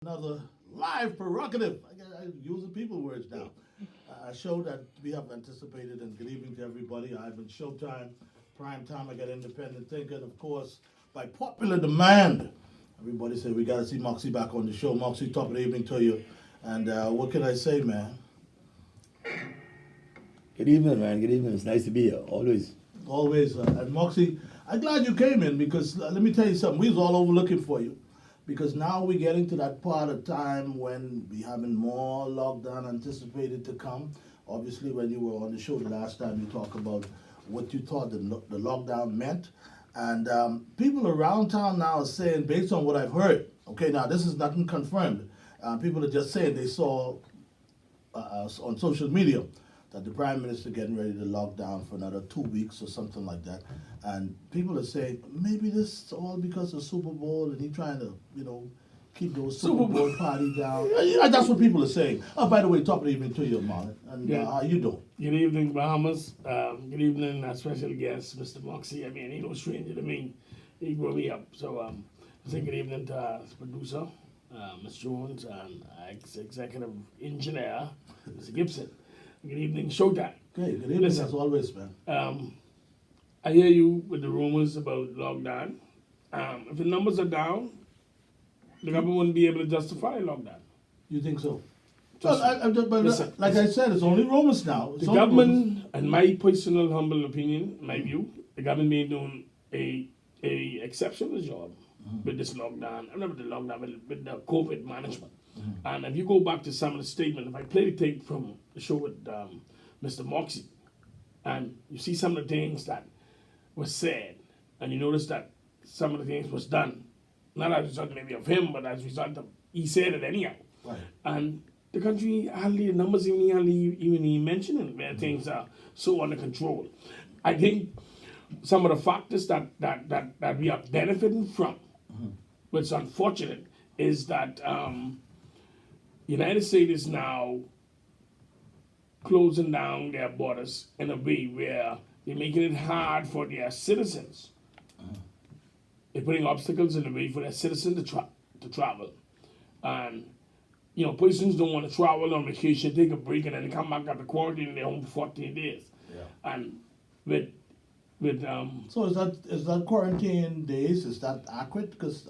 Another live prerogative. I'm using people words now. A show that we have anticipated, and good evening to everybody. I've been Showtime, Primetime. I got Independent Thinking, of course, by popular demand. Everybody said we got to see Moxey back on the show. Moxey, top of the evening to you. And what can I say, man? Good evening, man. Good evening. It's nice to be here. Always. Always. And Moxie, I'm glad you came in because let me tell you something. We was all over looking for you because now we're getting to that part of time when we having more lockdown anticipated to come. Obviously, when you were on the show the last time, you talked about what you thought the lockdown meant. And people around town now are saying, based on what I've heard, okay, now this is nothing confirmed. People are just saying they saw on social media that the prime minister getting ready to lock down for another 2 weeks or something like that, and people are saying maybe this is all because of Super Bowl and he trying to keep those Super Bowl party down. Yeah, that's what people are saying. Oh, by the way, top of the evening to you, Marlon. And how you doing? Good evening, Bahamas. Good evening, our special guest, Mr. Moxey. I mean, he no stranger to me. He grew me up. So I say good evening to our producer, Ms. Jones, and our executive engineer, Mr. Gibson. Good evening, Showtime. Okay, good evening. Listen, as always, man. I hear you with the rumors about lockdown. If the numbers are down, the government wouldn't be able to justify a lockdown. You think so? Just, Listen, like I said, it's only rumors now. The government, in my personal humble opinion, my view, the government been doing a exceptional job with this lockdown. I'm not with the lockdown, with the COVID management. And if you go back to some of the statements, if I play the tape from the show with Mr. Moxey, and you see some of the things that were said, and you notice that some of the things was done, not as a result maybe of him, but as a result of he said it anyhow. Right. And the country hardly, the numbers even mentioning where things are so under control. I think some of the factors that we are benefiting from, which is unfortunate, is that United States is now closing down their borders in a way where they're making it hard for their citizens. They're putting obstacles in the way for their citizens to travel. And, persons don't want to travel on vacation, take a break, and then come back after quarantine in their home for 14 days. Yeah. And with So is that quarantine days? Is that accurate? Because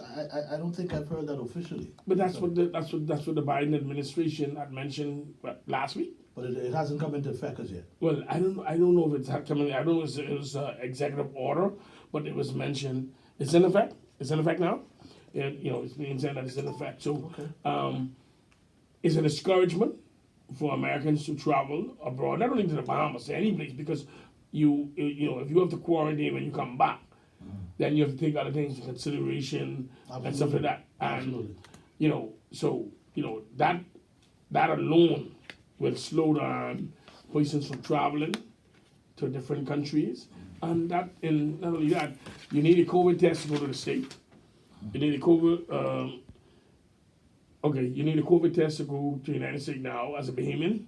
I don't think I've heard that officially. But that's what the Biden administration had mentioned last week. But it hasn't come into effect as yet. Well, I don't know if it's coming. I don't know if it was executive order, but it was mentioned. It's in effect. It's in effect now, and it's being said that it's in effect. So, Okay. it's a discouragement for Americans to travel abroad, not only to the Bahamas, to any place, because if you have to quarantine when you come back, then you have to take other things into consideration and stuff like that. And that alone will slow down persons from traveling to different countries. And not only that, you need a COVID test to go to the state. You need a COVID. You need a COVID test to go to the United States now as a Bahamian,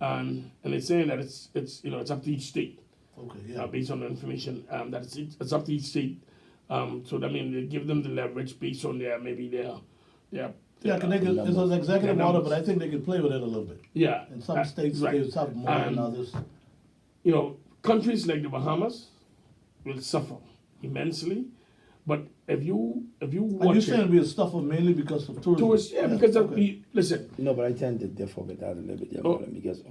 and it's saying that it's up to each state. Okay, yeah. Based on the information that it's up to each state. So that means they give them the leverage based on their. Yeah, it's an executive order, but I think they can play with it a little bit. Yeah. In some states, right. they have more than others. Countries like the Bahamas will suffer immensely, but if you watch And you're saying we suffer mainly because of tourism? tourists, because listen. No, but I tend to differ with that a little bit, because,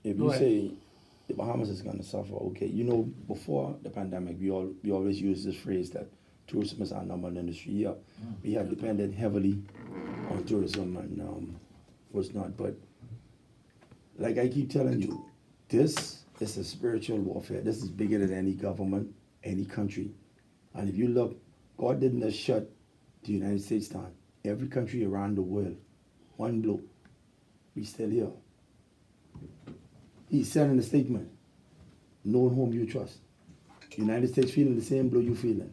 if you Right. say the Bahamas is going to suffer, before the pandemic, we always use this phrase that tourism is our number one industry. Yeah, we have depended heavily on tourism and was not. But like I keep telling you, this is a spiritual warfare. This is bigger than any government, any country. And if you look, God didn't just shut the United States down. Every country around the world, one blow, we still here. He said in the statement, "No whom you trust." United States feeling the same blow you feeling.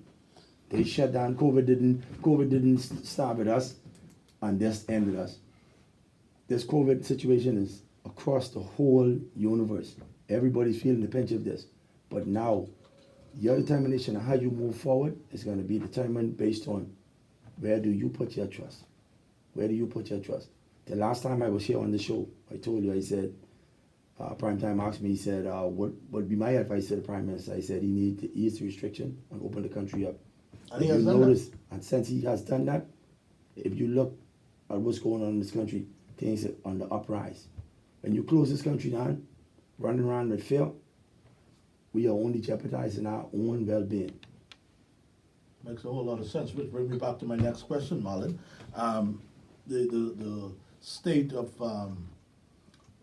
They shut down. COVID didn't start with us, and this ended us. This COVID situation is across the whole universe. Everybody's feeling the pinch of this. But now, your determination of how you move forward is going to be determined based on where do you put your trust. Where do you put your trust? The last time I was here on the show, I told you, I said, Primetime asked me, he said, what would be my advice to the Prime Minister? I said he needs to ease the restriction and open the country up. And he If has you done that. notice, and since he has done that, if you look at what's going on in this country, things are on the uprise. When you close this country down, running around with fear, we are only jeopardizing our own well-being. Makes a whole lot of sense, which brings me back to my next question, Marlon. The state of,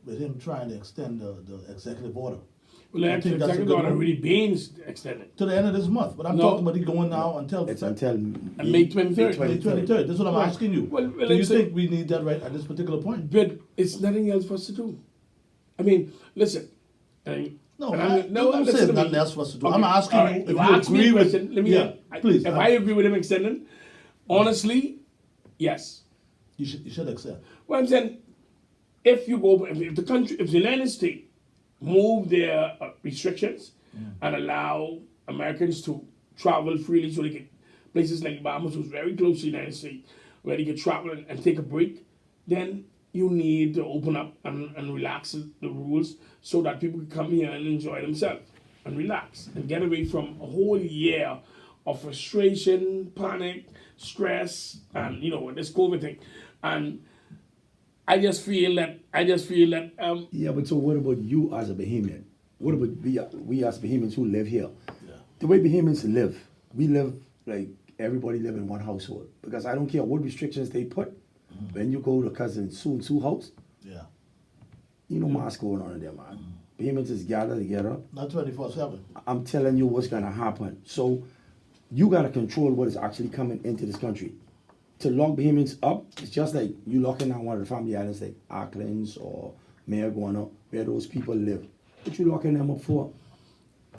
with him trying to extend the executive order. Well, I the think that's a executive good order move. really being extended. To the end of this month, but I'm No. talking about he going now until It's until May 23rd. May 23rd. This is what I'm Right. asking you. Well, Do you it's think we need that right at this particular point? But it's nothing else for us to do. I mean, listen. No, and I I'm- don't listen say to me. nothing else for us to do. Okay, I'm asking all right. you if You you ask me a agree with. question. Let me, yeah, please. If I agree with him extending, honestly, yes. you should accept. Well, I'm saying, if the United States move their restrictions and allow Americans to travel freely, so they can places like Bahamas, who's very close to the United States, where they can travel and take a break, then you need to open up and relax the rules so that people can come here and enjoy themselves and relax and get away from a whole year of frustration, panic, stress, and this COVID thing. And I just feel that Yeah, but so what about you as a Bahamian? What about we as Bahamians who live here? Yeah. The way Bahamians live, we live like everybody live in one household. Because I don't care what restrictions they put. When you go to cousin Sue house, Yeah. you know what's going on in there, man. Bahamians is gathered together. Not 24/7. I'm telling you what's gonna happen. So you gotta control what is actually coming into this country. To lock Bahamians up, it's just like you locking down one of the family islands like Auckland's or Marijuana, where those people live. What you locking them up for?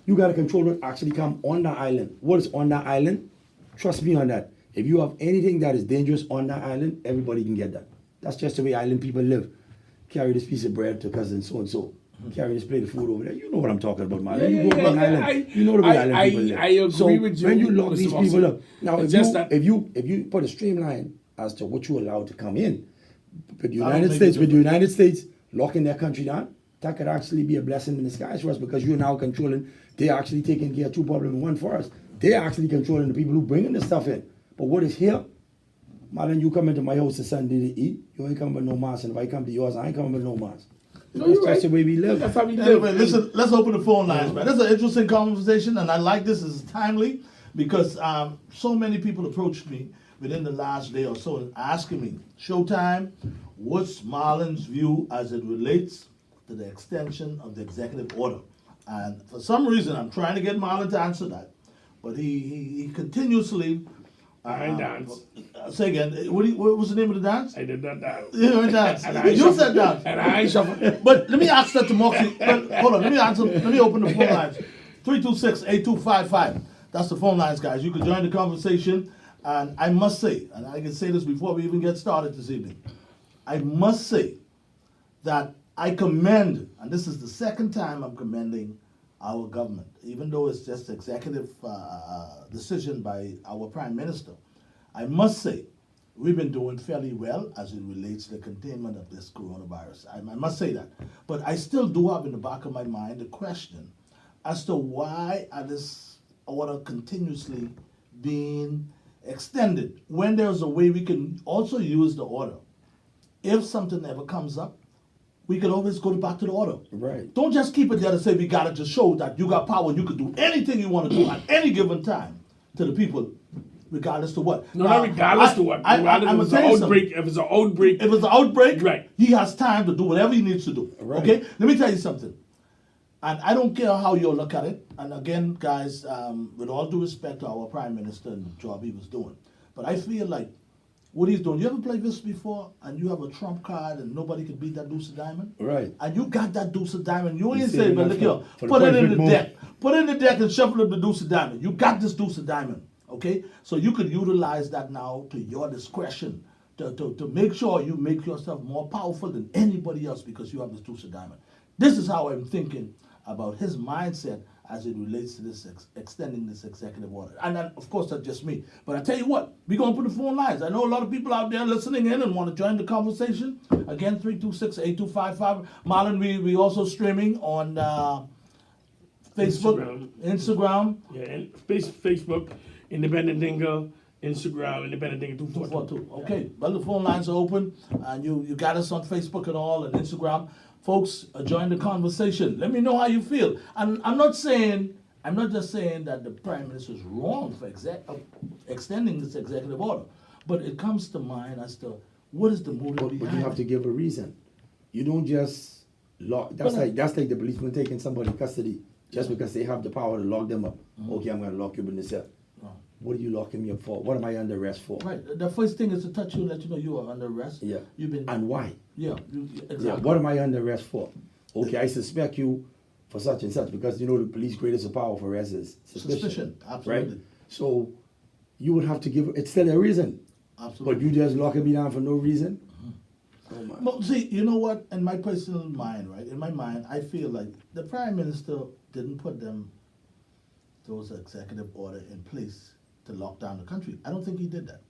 You gotta control what actually come on the island. What is on that island? Trust me on that. If you have anything that is dangerous on that island, everybody can get that. That's just the way island people live. Carry this piece of bread to cousin so and so. Carry this plate of food over there. You know what I'm talking about, man. You go on an island. You know the way island people live. I agree so with you. when you lock Mr. these Moxey. people up, now It's if just you, that- if you put a streamline as to what you allow to come in, with the I don't United think States, it's with the United States locking their country down, that could actually be a blessing in disguise for us because you're now controlling. They're actually taking care of two problems, one for us. They're actually controlling the people who bringing the stuff in. But what is here? Marlon, you come into my house on Sunday to eat. You ain't coming with no mask, and if I come to yours, I ain't coming with no mask. No, That's you're just right. the way we live. That's how we live. Anyway, listen, let's open the phone lines, man. This is an interesting conversation, and I like this. It's timely because so many people approached me within the last day or so asking me, Showtime, what's Marlon's view as it relates to the extension of the executive order? And for some reason, I'm trying to get Marlon to answer that, but he continuously. I dance. Say again. What was the name of the dance? I did not dance. You know, dance. And I You shuffle. said dance. And I shuffle. But let me ask that to Moxie. Hold on, let me open the phone lines. 326-8255. That's the phone lines, guys. You can join the conversation. And I must say, and I can say this before we even get started this evening, I must say that I commend, and this is the second time I'm commending our government, even though it's just executive decision by our Prime Minister. I must say, we've been doing fairly well as it relates to the containment of this coronavirus. I must say that. But I still do have in the back of my mind a question as to why are this order continuously being extended when there's a way we can also use the order. If something ever comes up, we can always go back to the order. Right. Don't just keep it there to say we got it to show that you got power and you can do anything you want to do at any given time to the people, regardless to what. No, not regardless to what. Regardless if it's an outbreak. If it's an outbreak. If it's an outbreak, Right. he has time to do whatever he needs to do. Right. Okay? Let me tell you something. And I don't care how you look at it. And again, guys, with all due respect to our Prime Minister and the job he was doing, but I feel like what he's doing. You ever played this before and you have a trump card and nobody can beat that deuce of diamond? Right. And you got that deuce of diamond. You ain't You say, saving but that look here, for the put it in perfect the move. deck. Put it in the deck and shuffle up the deuce of diamond. You got this deuce of diamond. Okay? So you could utilize that now to your discretion to make sure you make yourself more powerful than anybody else because you have this deuce of diamond. This is how I'm thinking about his mindset as it relates to this extending this executive order. And then, of course, that's just me. But I tell you what, we're going to put the phone lines. I know a lot of people out there listening in and want to join the conversation. Again, 326-8255. Marlon, we also streaming on Facebook, Instagram. Yeah, and Facebook, Independent Thinker, Instagram, Independent Thinker 242. Okay, well, the phone lines are open, and you got us on Facebook and all, and Instagram. Folks, join the conversation. Let me know how you feel. And I'm not just saying that the Prime Minister is wrong for extending this executive order, but it comes to mind as to what is the motive behind But you have to give a reason. You don't just lock. That's like the policeman taking somebody in custody just because they have the power to lock them up. Mm-hmm. Okay, I'm going to lock you in the cell. What are you locking me up for? What am I under arrest for? Right. The first thing is to touch you and let you know you are under arrest. Yeah. You've been. And why? Yeah. Exactly. Yeah. What am I under arrest for? Okay, I suspect you for such and such because you know the police greatest power for arrest is suspicion. Absolutely. Right. So you would have to give. It's still a reason. Absolutely. But you just locking me down for no reason. Oh my. Well, see, you know what? In my personal mind, right? In my mind, I feel like the Prime Minister didn't put those executive order in place to lock down the country. I don't think he did that.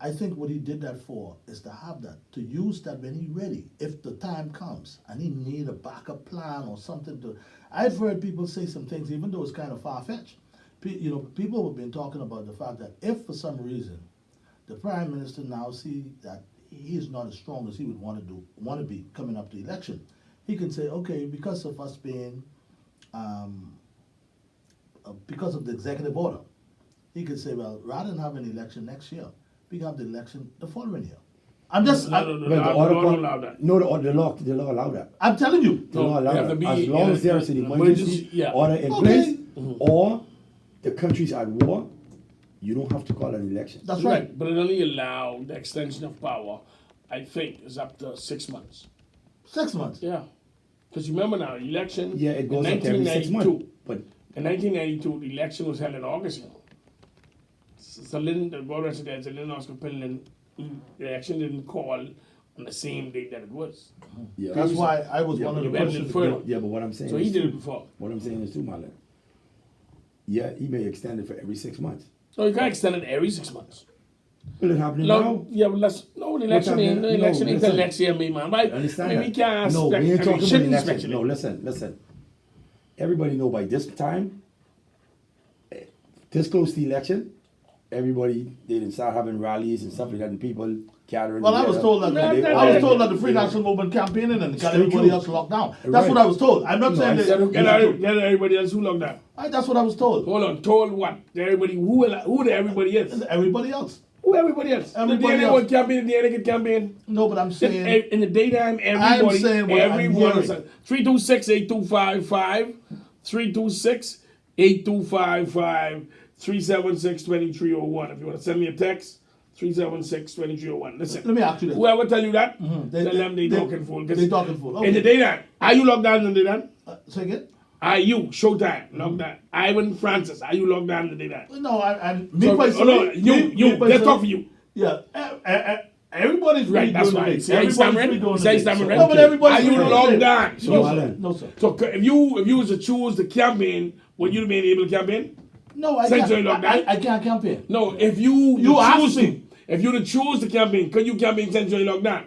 I think what he did that for is to have that, to use that when he's ready, if the time comes and he need a backup plan or something to. I've heard people say some things, even though it's kind of far-fetched. People have been talking about the fact that if for some reason the Prime Minister now see that he is not as strong as he would want to be coming up to election, he can say, okay, because of us being, because of the executive order, he could say, well, rather than have an election next year, we can have the election the following year. I'm just. No, Well, the law order don't allow that. No, the law allow that. I'm telling you. The law you allow have to that. be As long as there is an emergency yeah. order in Okay. place, or the country's at war, you don't have to call an election. That's right. But it only allow the extension of power, I think, is up to 6 months. 6 months. Yeah. Because remember now, election Yeah, it goes in up every 6 months. But in 1992, the election was held in August. So Lynn, the God rest there, Lynn Oscar Pinland, the election didn't call on the same date that it was. yeah, That's why I was Yeah, one of the you went persons. further. yeah, but what I'm saying So is he did too- it before. What I'm saying is too, Marlon. Yeah, he may extend it for every 6 months. No, you can't extend it every 6 months. Will it happen No, now? yeah, but the election ain't No, until listen. next year, me man. Right? Understand I mean, that? we can't No, we ain't talking about shouldn't election. speculate. No, listen. Everybody know by this time, this close to the election, everybody they didn't start having rallies and stuff like that, and people gathering. Well, I was together. told that I was the Free National Movement campaigning and got Straight everybody through. got locked down. That's Right. what I was told. I'm not No, saying I that. Get everybody else who locked down. That's what I was told. Hold on, told what? Everybody who the everybody is? Everybody else. Who everybody else? Everybody the else. DNA campaign, the DNA campaign. No, but I'm saying. In the daytime, everybody, saying what I'm everyone hearing. is 326-8255, 326-8255, 376-2301. If you want to send me a text, 376-2301. Listen, Let me ask you this. whoever tell you that, They- tell them they they- talking full. they talking full. In the Okay. daytime, are you locked down in the daytime? Say again? Are you Showtime locked down? Ivan Francis, are you locked down in the daytime? No, I'm. Me So, personally. no, you. Let's talk for you. Yeah. Everybody's Right, free that's doing right. the See, day. I Everybody's stammering? free doing See, the I day. stammering? No, but everybody's Are you free doing locked the day. down? So, No, Alan. sir. No, sir. So if you was to choose the campaign, would you be able to campaign? No, I Since you're can't. locked down? I can't campaign. No, if you asked choose me. to, if you to choose the campaign, could you campaign since you're locked down?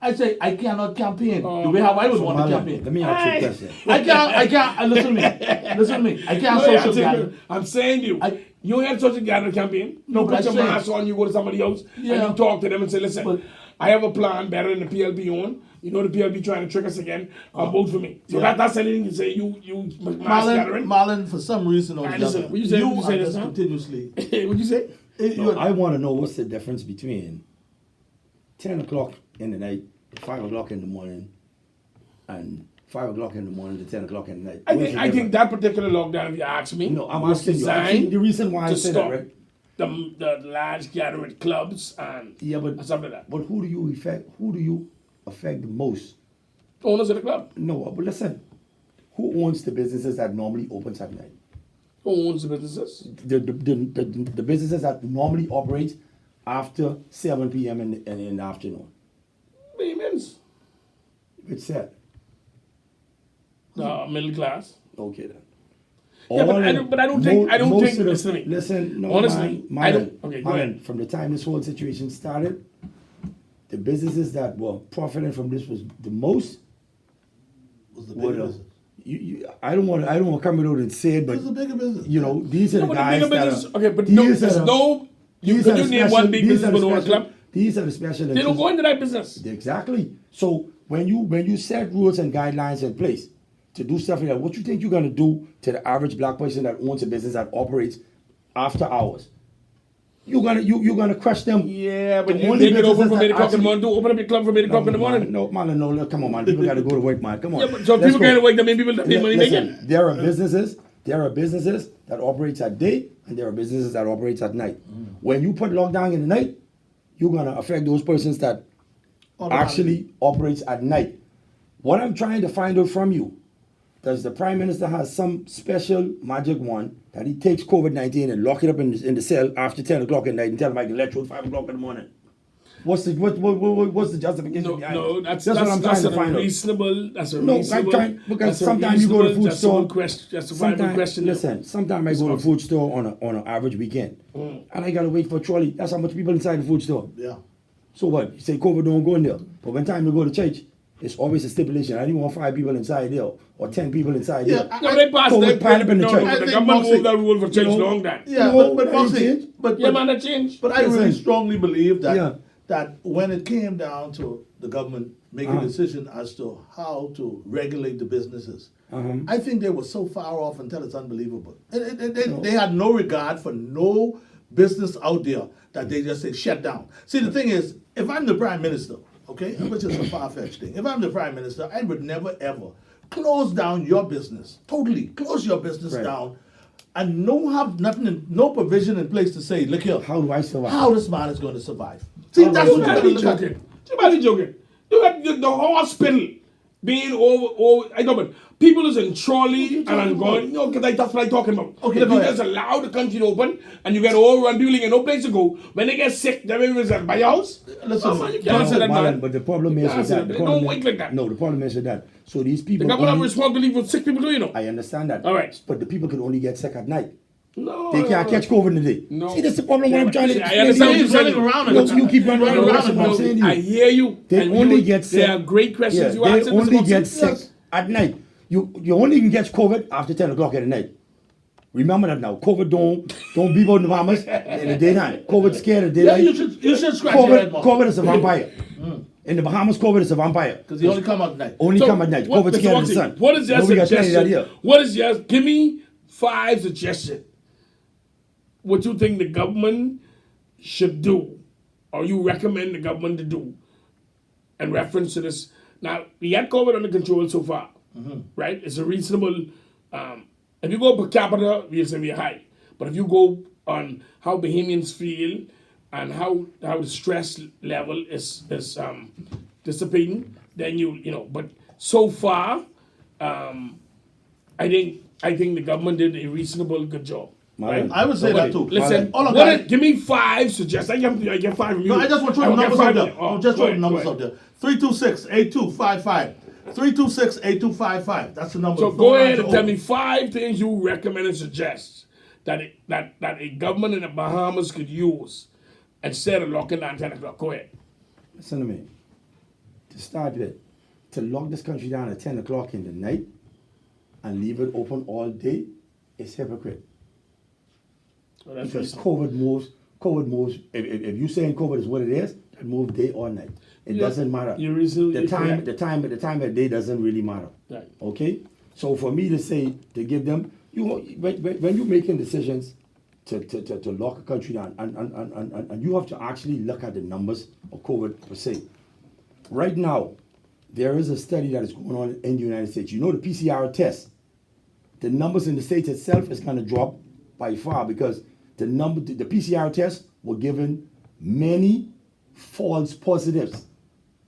I say I cannot campaign the way how I would want to Marlon, campaign. let me ask you Aye. a question. I can't. Listen to me. Listen to me. I can't social gather. I'm saying to you, you ain't social gather campaign. No, You but put I'm your saying- mask on, you go to somebody else, Yeah. and you talk to them and say, listen, But- I have a plan better than the PLP on. You know the PLP trying to trick us again. Vote for me. So Yeah. that's anything you say. You mass gathering. Marlon, for some reason or Alright, the listen, other, what you say- what you say are this just now? continuously. What'd you say? No, I want to know what's the difference between 10 o'clock in the night, 5 o'clock in the morning, and 5 o'clock in the morning to 10 o'clock in the night. I What's think the I think difference? that particular lockdown, if you ask me, No, I'm was asking you. designed The reason why I to said stop that, right? the large gathering clubs and Yeah, but stuff like that. But who do you affect the most? Owners of the club. No, but listen, who owns the businesses that normally opens at night? Who owns the businesses? The businesses that normally operate after 7 p.m. in the afternoon. Payments. It's said. Middle class. Okay then. Yeah, but I don't think. Listen to me. Listen, no, Honestly, man, I don't. Okay, go man, ahead. from the time this whole situation started, the businesses that were profiting from this was the most. Was the were bigger the- business. I don't want to come out and say it, It but was the bigger business. you know, these are No, the but guys the bigger that business. are, Okay, but these no, are there's the- no. You these could are you the name special- one big these business are the with a special- club? These are the special. They don't go into that business. Exactly. So when you set rules and guidelines in place to do stuff like that, what you think you're gonna do to the average black person that owns a business that operates after hours? You're gonna crush them. Yeah, but The you only make it open businesses from 8 that o'clock in the actually- morning. Do open up your club from 8 o'clock in the morning. No, man, no, come on, man. People gotta go to work, man. Come on. Yeah, but so Let's people go. can't work. That mean people that pay money Listen, making. there are businesses that operates at day, and there are businesses that operates at night. When you put lockdown in the night, you're gonna affect those persons that actually operates at night. What I'm trying to find out from you, does the Prime Minister have some special magic wand that he takes COVID-19 and lock it up in the cell after 10 o'clock at night and tell him I can let you at 5 o'clock in the morning? What's the justification No, behind no, it? that's what I'm trying to a find out. reasonable. That's a No, reasonable. I'm trying because that's a sometimes you go to reasonable, food store. justifiable Sometimes, question. listen, sometimes I go to food store on an average weekend, and I gotta wait for a trolley. That's how much people inside the food store. Yeah. So what? You say COVID don't go in there, but when time to go to church, it's always a stipulation. I didn't want 5 people inside there or 10 people inside Yeah, there. No, they passed. COVID They piled up in the church. no, I the think government Moxey- moved that rule for change you know, long time. Yeah, No, but that Moxey, ain't it. but Yeah, man, that changed. But I really Listen. strongly believe that Yeah. that when it came down to the government making a decision as to how to regulate the businesses, I think they were so far off until it's unbelievable. They had no regard for no business out there that they just say shut down. See, the thing is, if I'm the Prime Minister, okay, which is a far-fetched thing, if I'm the Prime Minister, I would never ever close down your business, totally close your business Right. down, and have nothing, no provision in place to say, look here, How do I survive? how this man is going to survive. See, that's what you You got gotta to be look at. joking. You gotta be joking. You got the hospital being over. I know, but people is in trolley and I'm going. No, because that's what I'm talking about. Okay, if go you ahead. just allow the country to open and you get overrun, people ain't got no place to go. When they get sick, they're able to buy your house. Listen, Oh, man, you no, can't say that, Marlon, man. but the problem is can't with say that. that. The They problem don't is- work like that. No, the problem is with that. So these The people. government have only- responsibility for sick people, do you know? I understand that. All right. But the people can only get sick at night. No, They can't catch COVID in the day. No. See, that's the problem. What I'm trying to See, I explain. understand what to you're you. saying. running around No, and you keep running around. That's what I'm saying to you. I hear you. They and only you, get sick. They are great questions you they asked. only get sick Yes. at night. You only can catch COVID after 10 o'clock at night. Remember that now. COVID don't be about the Bahamas in the daytime. COVID scared of Yeah, daylight. you should scratch your head, COVID is a vampire. In the Bahamas, COVID is a vampire. because he only come out at night. Only come at night. COVID Mr. scared of Moxey, the sun. What is your Nobody got plenty of that suggestion? here. What is your? Give me 5 suggestions. What you think the government should do, or you recommend the government to do, in reference to this? Now we had COVID under control so far, right? It's a reasonable. If you go per capita, we'll say we're high, but if you go on how Bahamians feel and how the stress level is dissipating, then you know. But so far, I think the government did a reasonable good job. Right? I would say that too. Listen, All of what that- is- give me 5 suggestions. I get 5 from you. No, I just want to throw I the will get numbers 5 out there. from you. I'll just throw Go the ahead, numbers go out ahead. there. 326-8255. 326-8255. That's the number. So The go phone ahead lines and are tell open. me 5 things you recommend and suggest that a government in the Bahamas could use instead of locking down 10 o'clock. Go ahead. Listen to me. To start with, to lock this country down at 10 o'clock in the night and leave it open all day is hypocrite. Well, that's Because reasonable. COVID moves, if you're saying COVID is what it is, that moves day or night. It Yeah, doesn't matter. you're reasonably The time correct. the time of day doesn't really matter. Right. Okay? So for me to say, to give them, when you're making decisions to lock a country down, and you have to actually look at the numbers of COVID per se. Right now, there is a study that is going on in the United States. You know the PCR test, the numbers in the States itself is going to drop by far because the PCR tests were given many false positives.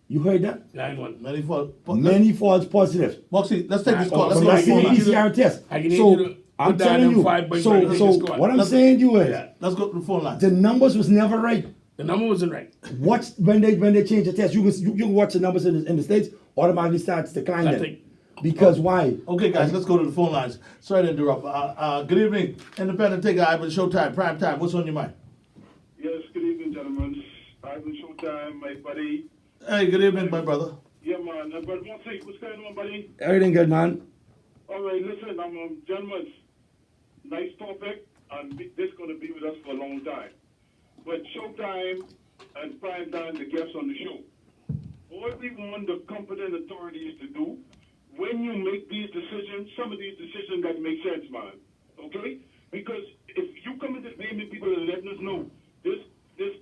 You heard that? Yeah, I know. Many false positives. Moxie, let's take this call. From Let's From go that to the same phone line. PCR test. I can need So you to I'm put down telling them you. 5 points So right there. Just go on. what I'm Let's- saying to you is Yeah, let's go to the phone line. the numbers was never right. The number wasn't right. Watch when they change the test. You can watch the numbers in the States automatically starts declining. I think- Because why? Okay, guys, let's go to the phone lines. Sorry to interrupt. Good evening, Independent Taker, Ivan Showtime, Prime Time. What's on your mind? Yes, good evening, gentlemen. Ivan Showtime, my buddy. Hey, good evening, my brother. Yeah, man. But Moxey, what's going on, buddy? Everything good, man? All right, listen, gentlemen, nice topic, and this going to be with us for a long time. But Showtime and Prime Time, the guests on the show, all we want the competent authorities to do, when you make these decisions, some of these decisions that make sense, man. Okay? Because if you come into naming people and letting us know this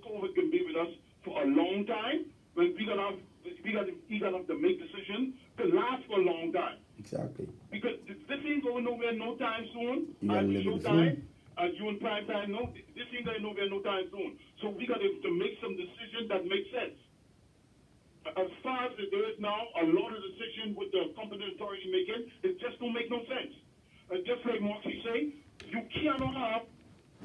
COVID can be with us for a long time, well, we gonna have to make decisions to last for a long time. Exactly. Because this ain't going nowhere no time soon. You gotta I'm live with the Showtime, and you and Prime Time, no, this ain't going nowhere no time soon. So we got to make some decisions that make sense. As far as it is now, a lot of decisions with the competent authority making, it just don't make no sense. Just like Moxie say, you cannot have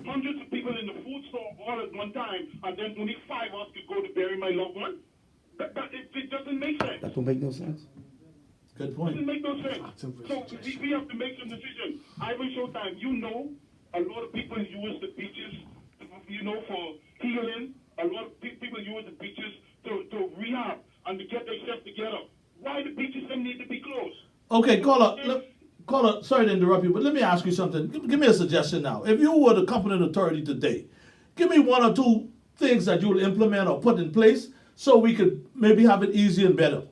hundreds of people in the food store all at one time, and then only 5 of us could go to bury my loved one. It doesn't make sense. That don't make no sense. Good It point. doesn't make no sense. So we have to make some decisions. Ivan Showtime, you know, a lot of people use the beaches, for healing. A lot of people use the beaches to rehab and to get themselves together. Why the beaches don't need to be closed? Okay, caller, sorry to interrupt you, but let me ask you something. Give me a suggestion now. If you were the competent authority today, give me 1 or 2 things that you will implement or put in place so we could maybe have it easier and better.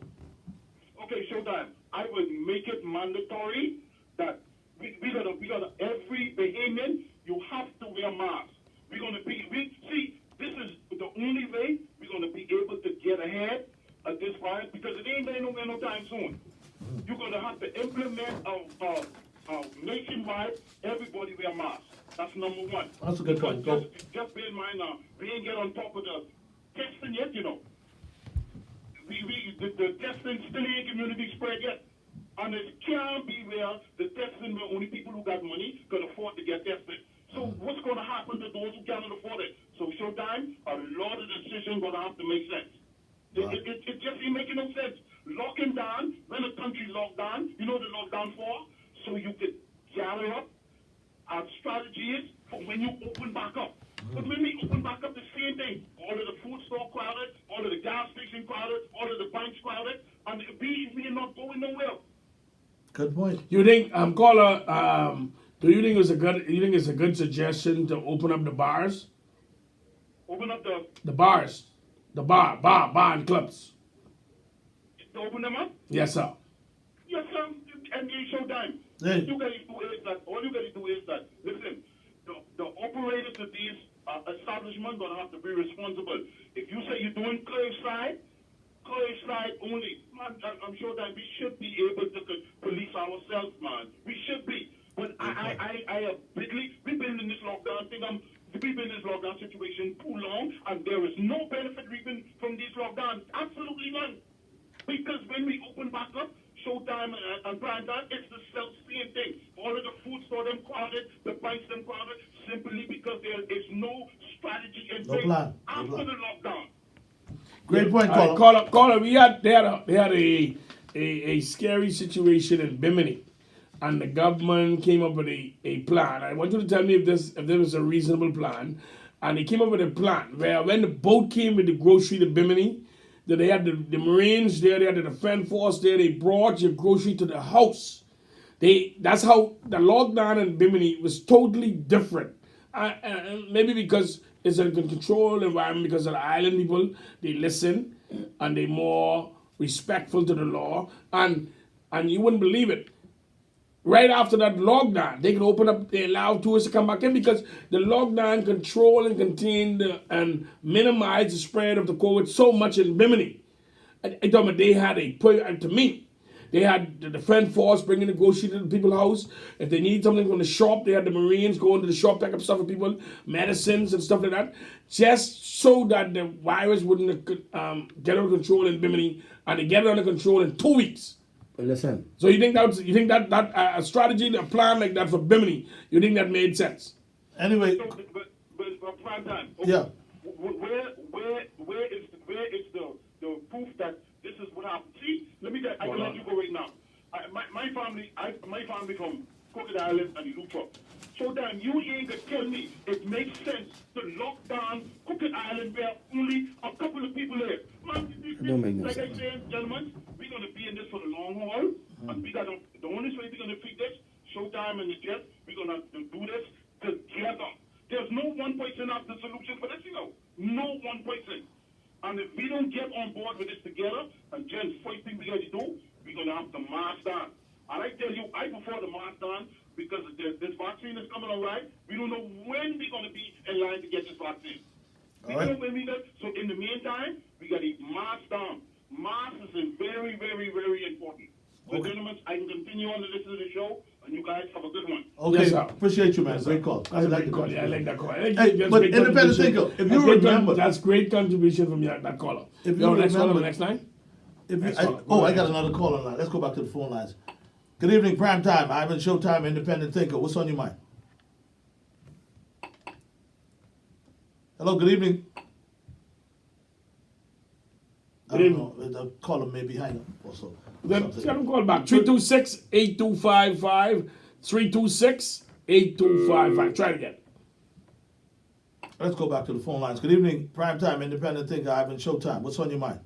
Okay, Showtime. I would make it mandatory that we gotta every Bahamian, you have to wear masks. We're gonna see, this is the only way we're gonna be able to get ahead of this virus, because it ain't going nowhere no time soon. You're gonna have to implement nationwide, everybody wear masks. That's number 1. That's a good point. Go. Just bear in mind now, we ain't get on top of the testing yet, The testing still ain't community spread yet. And it can't be where the testing where only people who got money can afford to get tested. So what's going to happen to those who cannot afford it? So Showtime, a lot of decisions going to have to make sense. Right. It just ain't making no sense. Locking down, when a country locked down, you know what the lockdown for? So you could gather up our strategy is for when you open back up. But when we open back up, the same thing. All of the food store crowded, all of the gas station crowded, all of the banks crowded, and we are not going nowhere. Good point. You think, caller, do you think it's a good suggestion to open up the bars? Open up The bars. The bar and clubs. to open them up? Yes, sir. Yes, sir. And you Showtime. Hey. All you got to do is that, listen, the operators of these establishments going to have to be responsible. If you say you're doing curbside only, man, I'm sure that we should be able to police ourselves, man. We should be. But I we've been in this lockdown thing. We've been in this lockdown situation too long, and there is no benefit reaping from these lockdowns. Absolutely none. Because when we open back up, Showtime and Prime Time, it's the same thing. All of the food store them crowded, the banks them crowded, simply because there is no strategy in place after the lockdown. Great point, All caller. right, caller, they had a scary situation in Bimini, and the government came up with a plan. I want you to tell me if there was a reasonable plan. And they came up with a plan where when the boat came with the grocery to Bimini, that they had the Marines there, they had the Defense Force there, they brought your grocery to the house. That's how the lockdown in Bimini was totally different. Maybe because it's a controlled environment, because of the island people, they listen and they're more respectful to the law. And you wouldn't believe it. Right after that lockdown, they can open up, they allow tourists to come back in, because the lockdown control and contain and minimize the spread of the COVID so much in Bimini. I told me they had they had the Defense Force bringing the grocery to the people's house. If they need something from the shop, they had the Marines go into the shop, pick up stuff for people, medicines and stuff like that, just so that the virus wouldn't get out of control in Bimini, and they get it under control in 2 weeks. But listen. So you think that a strategy, a plan like that for Bimini, you think that made sense? Anyway, But Prime Time. Okay. yeah. Where is the proof that this is what happened? See, I can let you go right now. my family from Crooked Island and Lutra. So then you ain't gonna tell me it makes sense to lock down Crooked Island where only a couple of people live. Man, It don't make no like sense. I said, gentlemen, we're gonna be in this for the long haul, and we gotta. The only way we're gonna defeat this, Showtime and the Jet, we're gonna do this together. There's no one person have the solution for this, you know. No one person. And if we don't get on board with this together, and gents, first thing we gotta do, we're gonna have to march down. And I tell you, I prefer the march down because this vaccine is coming alright. We don't know when we're gonna be in line to get this vaccine. We All right. don't know when we get. So in the meantime, we gotta march down. March is very, very, very important. So Okay. gentlemen, I can continue on to listen to the show, and you guys have a good one. Okay, Yes, sir. appreciate you, man. Great call. That's a great call. Yeah, I like that call. I like Hey, that's but great independent contribution. thinker, if That's you great remember- that's great contribution from that caller. If Yo, you next caller, remember- next line. If you, That's I, all. oh, I got another call on line. Let's go back to the phone lines. Good evening, Primetime. Ivan Showtime, independent thinker. What's on your mind? Hello, good evening. I Good don't know. The caller may be hanging up or so. Then something. tell them call back. 326-8255. 326-8255. Try it again. Let's go back to the phone lines. Good evening, Primetime, independent thinker, Ivan Showtime. What's on your mind?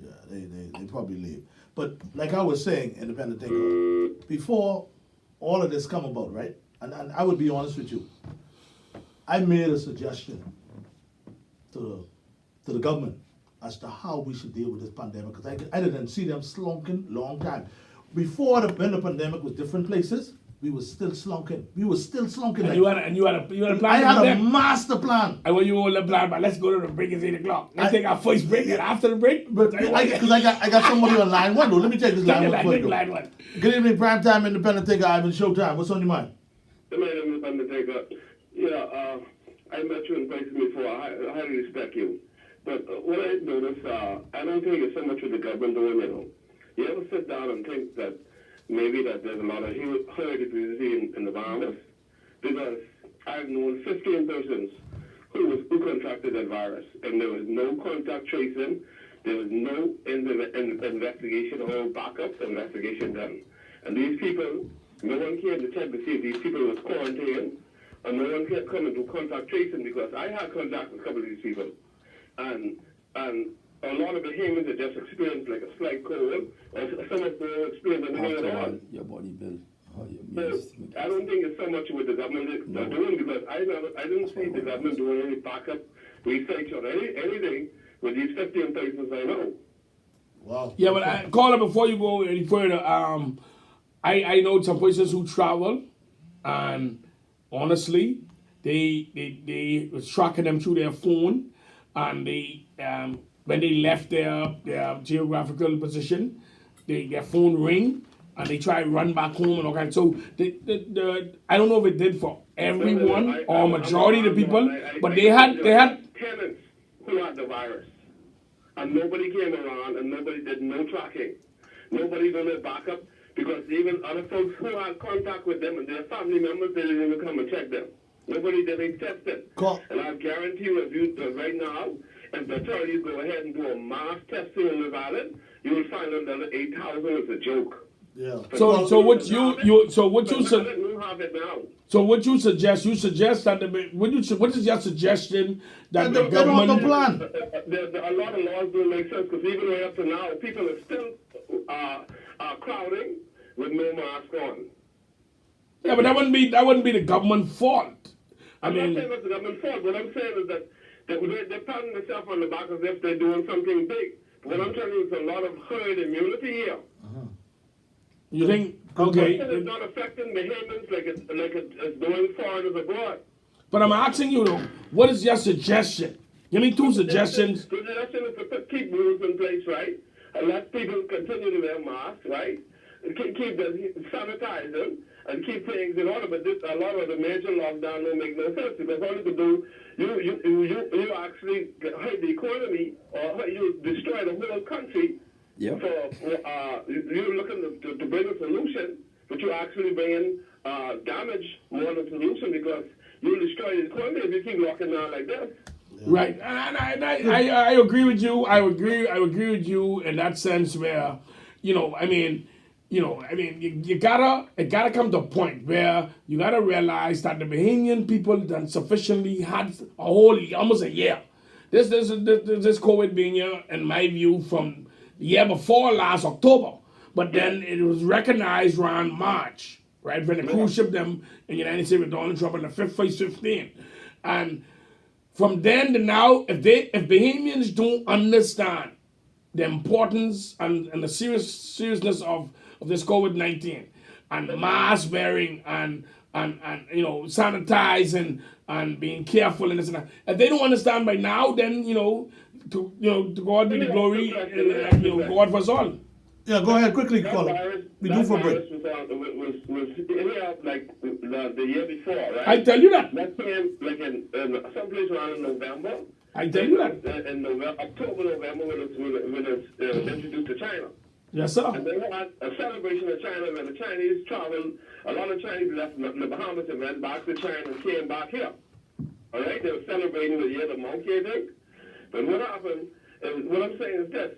Yeah, they probably leave. But like I was saying, independent thinker, before all of this come about, right? And I would be honest with you. I made a suggestion to the government as to how we should deal with this pandemic because I didn't see them slunking long time. Before when the pandemic was different places, we were still slunking. We were still slunking. And you had a plan. I had with a them. master plan. I want you all the plan, but let's go to the break. It's 8 o'clock. Let's I- take our first break, and after the break, But I got somebody on line one though. Let me take this line one line, for take you. line one. Good evening, Primetime, independent thinker, Ivan Showtime. What's on your mind? The man in the Undertaker. Yeah, I met you in person before. I highly respect you. But what I noticed, I don't think it's so much what the government doing, you know. You ever sit down and think that maybe that there's a lot of herd immunity in the virus? Because I've known 15 persons who contracted that virus, and there was no contact tracing, there was no investigation or backup investigation done. And these people, no one came to check to see if these people was quarantined, and no one kept coming to contact tracing because I had contact with a couple of these people. And a lot of the humans that just experienced like a slight cold, or some of them experienced anything After at all. all, your body build. How your So immune system I don't think it's so much what the government is doing because I didn't see the government doing any backup research or anything with these 15 persons I know. Wow. Yeah, but caller, before you go any further, I know some persons who travel, and honestly, they was tracking them through their phone, and they when they left their geographical position, their phone ring, and they try to run back home and all kinds. So I don't know if it did for everyone or majority of the people, but they had tenants who had the virus, and nobody came around, and nobody did no tracking, nobody did no backup, because even other folks who had contact with them and their family members, they didn't even come and check them. Nobody did any testing. And I guarantee you, if you right now, if the authorities go ahead and do a mass testing in the valley, you will find another 8,000 is a joke. Yeah. So what you have it now. So what you suggest? You suggest that what is your suggestion that the They don't have government? no plan. A lot of laws don't make sense because even right up to now, people are still crowding with no mask on. Yeah, but that wouldn't be the government fault. I'm not saying it's the government's fault. What I'm saying is that they're patting themselves on the back as if they're doing something big. What I'm telling you is a lot of herd immunity here. You think okay? It's not affecting the humans like it's doing foreigners abroad. But I'm asking you though, what is your suggestion? Give me two suggestions. The suggestion is to keep rules in place, right? And let people continue to wear masks, right? And keep sanitizing and keep things in order. But a lot of the major lockdown don't make no sense because all you can do, you actually hurt the economy or you destroy the whole country. Yeah. So you're looking to bring a solution, but you're actually bringing damage more than solution because you'll destroy the economy if you keep locking down like this. Right, and I agree with you. I agree with you in that sense where, I mean, you know, I mean, it gotta come to a point where you gotta realize that the Bahamian people done sufficiently had a whole, almost a year. This COVID being here, in my view, from the year before last October, but then it was recognized around March, right, when the cruise ship them in the United States with Donald Trump on the 15, and from then to now, if Bahamians don't understand the importance and the seriousness of this COVID-19 and mask wearing and you know, sanitizing and being careful and this and that. If they don't understand by now, then to God be the glory, and God for us all. Yeah, go ahead quickly, caller. We do for a break. Was here like the year before, right? I tell you that. That came like in someplace around November. I tell you that. In October, November, when it's introduced to China. Yes, sir. And they had a celebration in China where the Chinese traveled. A lot of Chinese left the Bahamas and went back to China and came back here. All right, they were celebrating the year of the monkey, I think. But what happened? What I'm saying is this: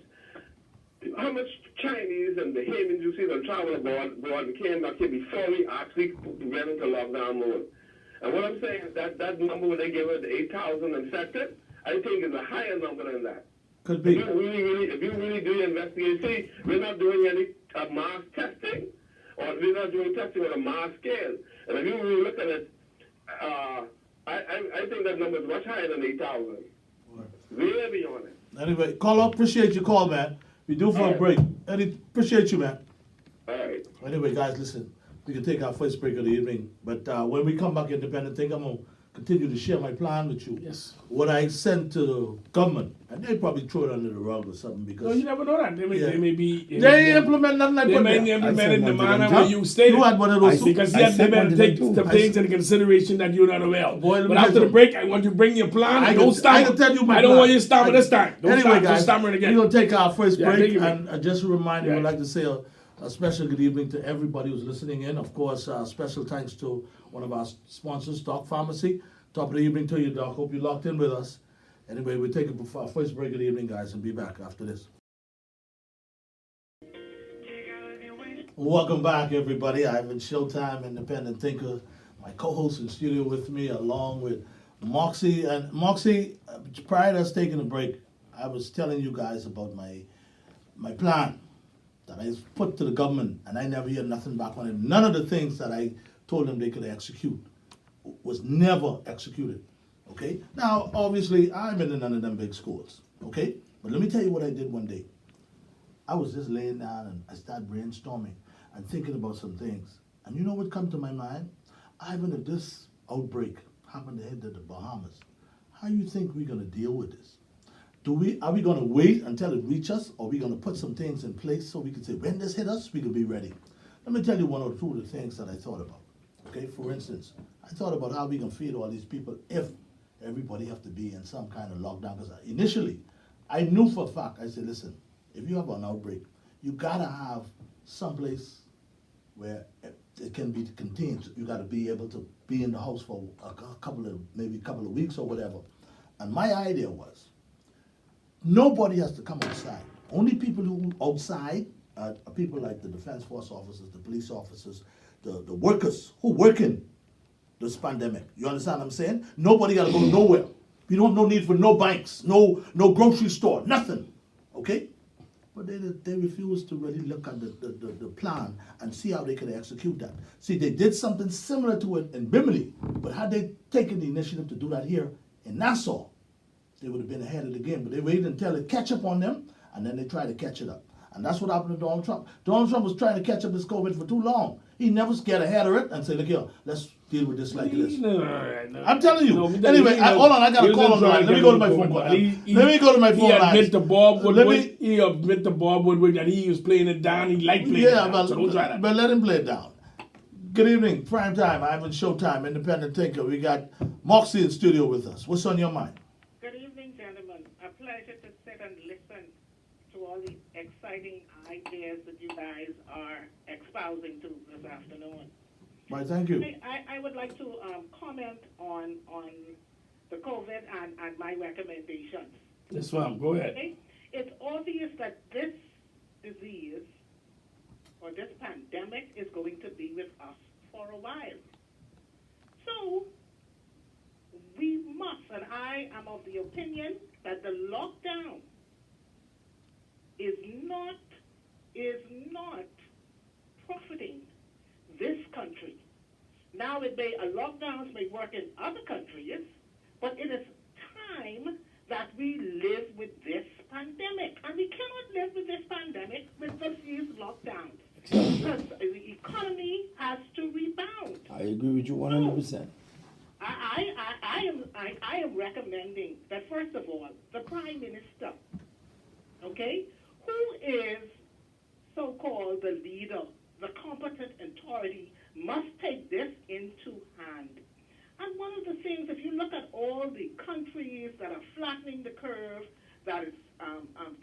how much Chinese and Bahamians you see that travel abroad and came back here before we actually went into lockdown mode? And what I'm saying is that number when they gave us the 8,000 infected, I think is a higher number than that. Could be. If you really do your investigation, see, we're not doing any mass testing, or we're not doing testing on a mass scale. And if you really look at it, I think that number is much higher than 8,000. Way beyond it. Anyway, caller, appreciate your call, man. We do for a break. Eddie, appreciate you, man. All right. Anyway, guys, listen. We can take our first break of the evening, but when we come back, Independent Think, I'm gonna continue to share my plan with you. Yes. What I sent to the government, and they probably throw it under the rug or something because No, you never know that. They may be. they implement nothing I They put may there. implement it in the one to them manner too. where you stated. You had one of those too? Because I yes, they sent one better to take them the too. things into consideration that you're not aware of. Boy, let me But after tell the you. break, I want you to bring your plan. I Don't can stammer. tell you my I don't plan. want you to stammer this time. Don't Anyway, stop. guys, Don't stammer it again. we're gonna take our first Yeah, break, take it. and just a reminder, Yeah. we'd like to say a special good evening to everybody who's listening in. Of course, special thanks to one of our sponsors, Doc Pharmacy. Top of the evening to you, Doc. Hope you locked in with us. Anyway, we'll take our first break of the evening, guys, and be back after this. Welcome back, everybody. Ivan Showtime, Independent Thinker. My co-host in studio with me, along with Moxey. And Moxey, prior to us taking a break, I was telling you guys about my plan that I put to the government, and I never hear nothing back on it. None of the things that I told them they could execute was never executed. Okay? Now, obviously, I've been in none of them big schools. Okay? But let me tell you what I did one day. I was just laying down and I started brainstorming and thinking about some things. And you know what come to my mind? Ivan, if this outbreak happened to hit the Bahamas, how you think we're gonna deal with this? Are we gonna wait until it reaches us, or are we gonna put some things in place so we can say, when this hit us, we can be ready? Let me tell you one or two of the things that I thought about. Okay, for instance, I thought about how we can feed all these people if everybody have to be in some kind of lockdown. Because initially, I knew for a fact, I said, listen, if you have an outbreak, you gotta have someplace where it can be contained. You gotta be able to be in the house for a couple of weeks or whatever. And my idea was, nobody has to come outside. Only people who outside are people like the Defense Force officers, the police officers, the workers who work in this pandemic. You understand what I'm saying? Nobody gotta go nowhere. We don't have no need for no banks, no grocery store, nothing. Okay? But they refused to really look at the plan and see how they could execute that. See, they did something similar to it in Bimini, but had they taken the initiative to do that here in Nassau, they would have been ahead of the game. But they waited until it catch up on them, and then they tried to catch it up. And that's what happened to Donald Trump. Donald Trump was trying to catch up this COVID for too long. He never get ahead of it and say, look here, let's deal with this like this. No. I'm telling you. No, Anyway, hold on, I got a call on the line. Let me go to my phone call. Let me go to my phone line. He admit to Bob Woodward that he was playing it down. He liked playing it down. So don't try that. But let him play it down. Good evening, Primetime, Ivan Showtime, Independent Thinker. We got Moxey in studio with us. What's on your mind? Good evening, gentlemen. A pleasure to sit and listen to all the exciting ideas that you guys are espousing to this afternoon. Why, thank you. I would like to comment on the COVID and my recommendations. Yes, ma'am. Go ahead. Okay? It's obvious that this disease, or this pandemic is going to be with us for a while. So we must, and I am of the opinion that the lockdown is not profiting this country. Now, lockdowns may work in other countries, but it is time that we live with this pandemic. And we cannot live with this pandemic with these lockdowns. Because the economy has to rebound. I agree with you 100%. I am recommending that, first of all, the Prime Minister, okay, who is so-called the leader, the competent authority, must take this into hand. And one of the things, if you look at all the countries that are flattening the curve, that is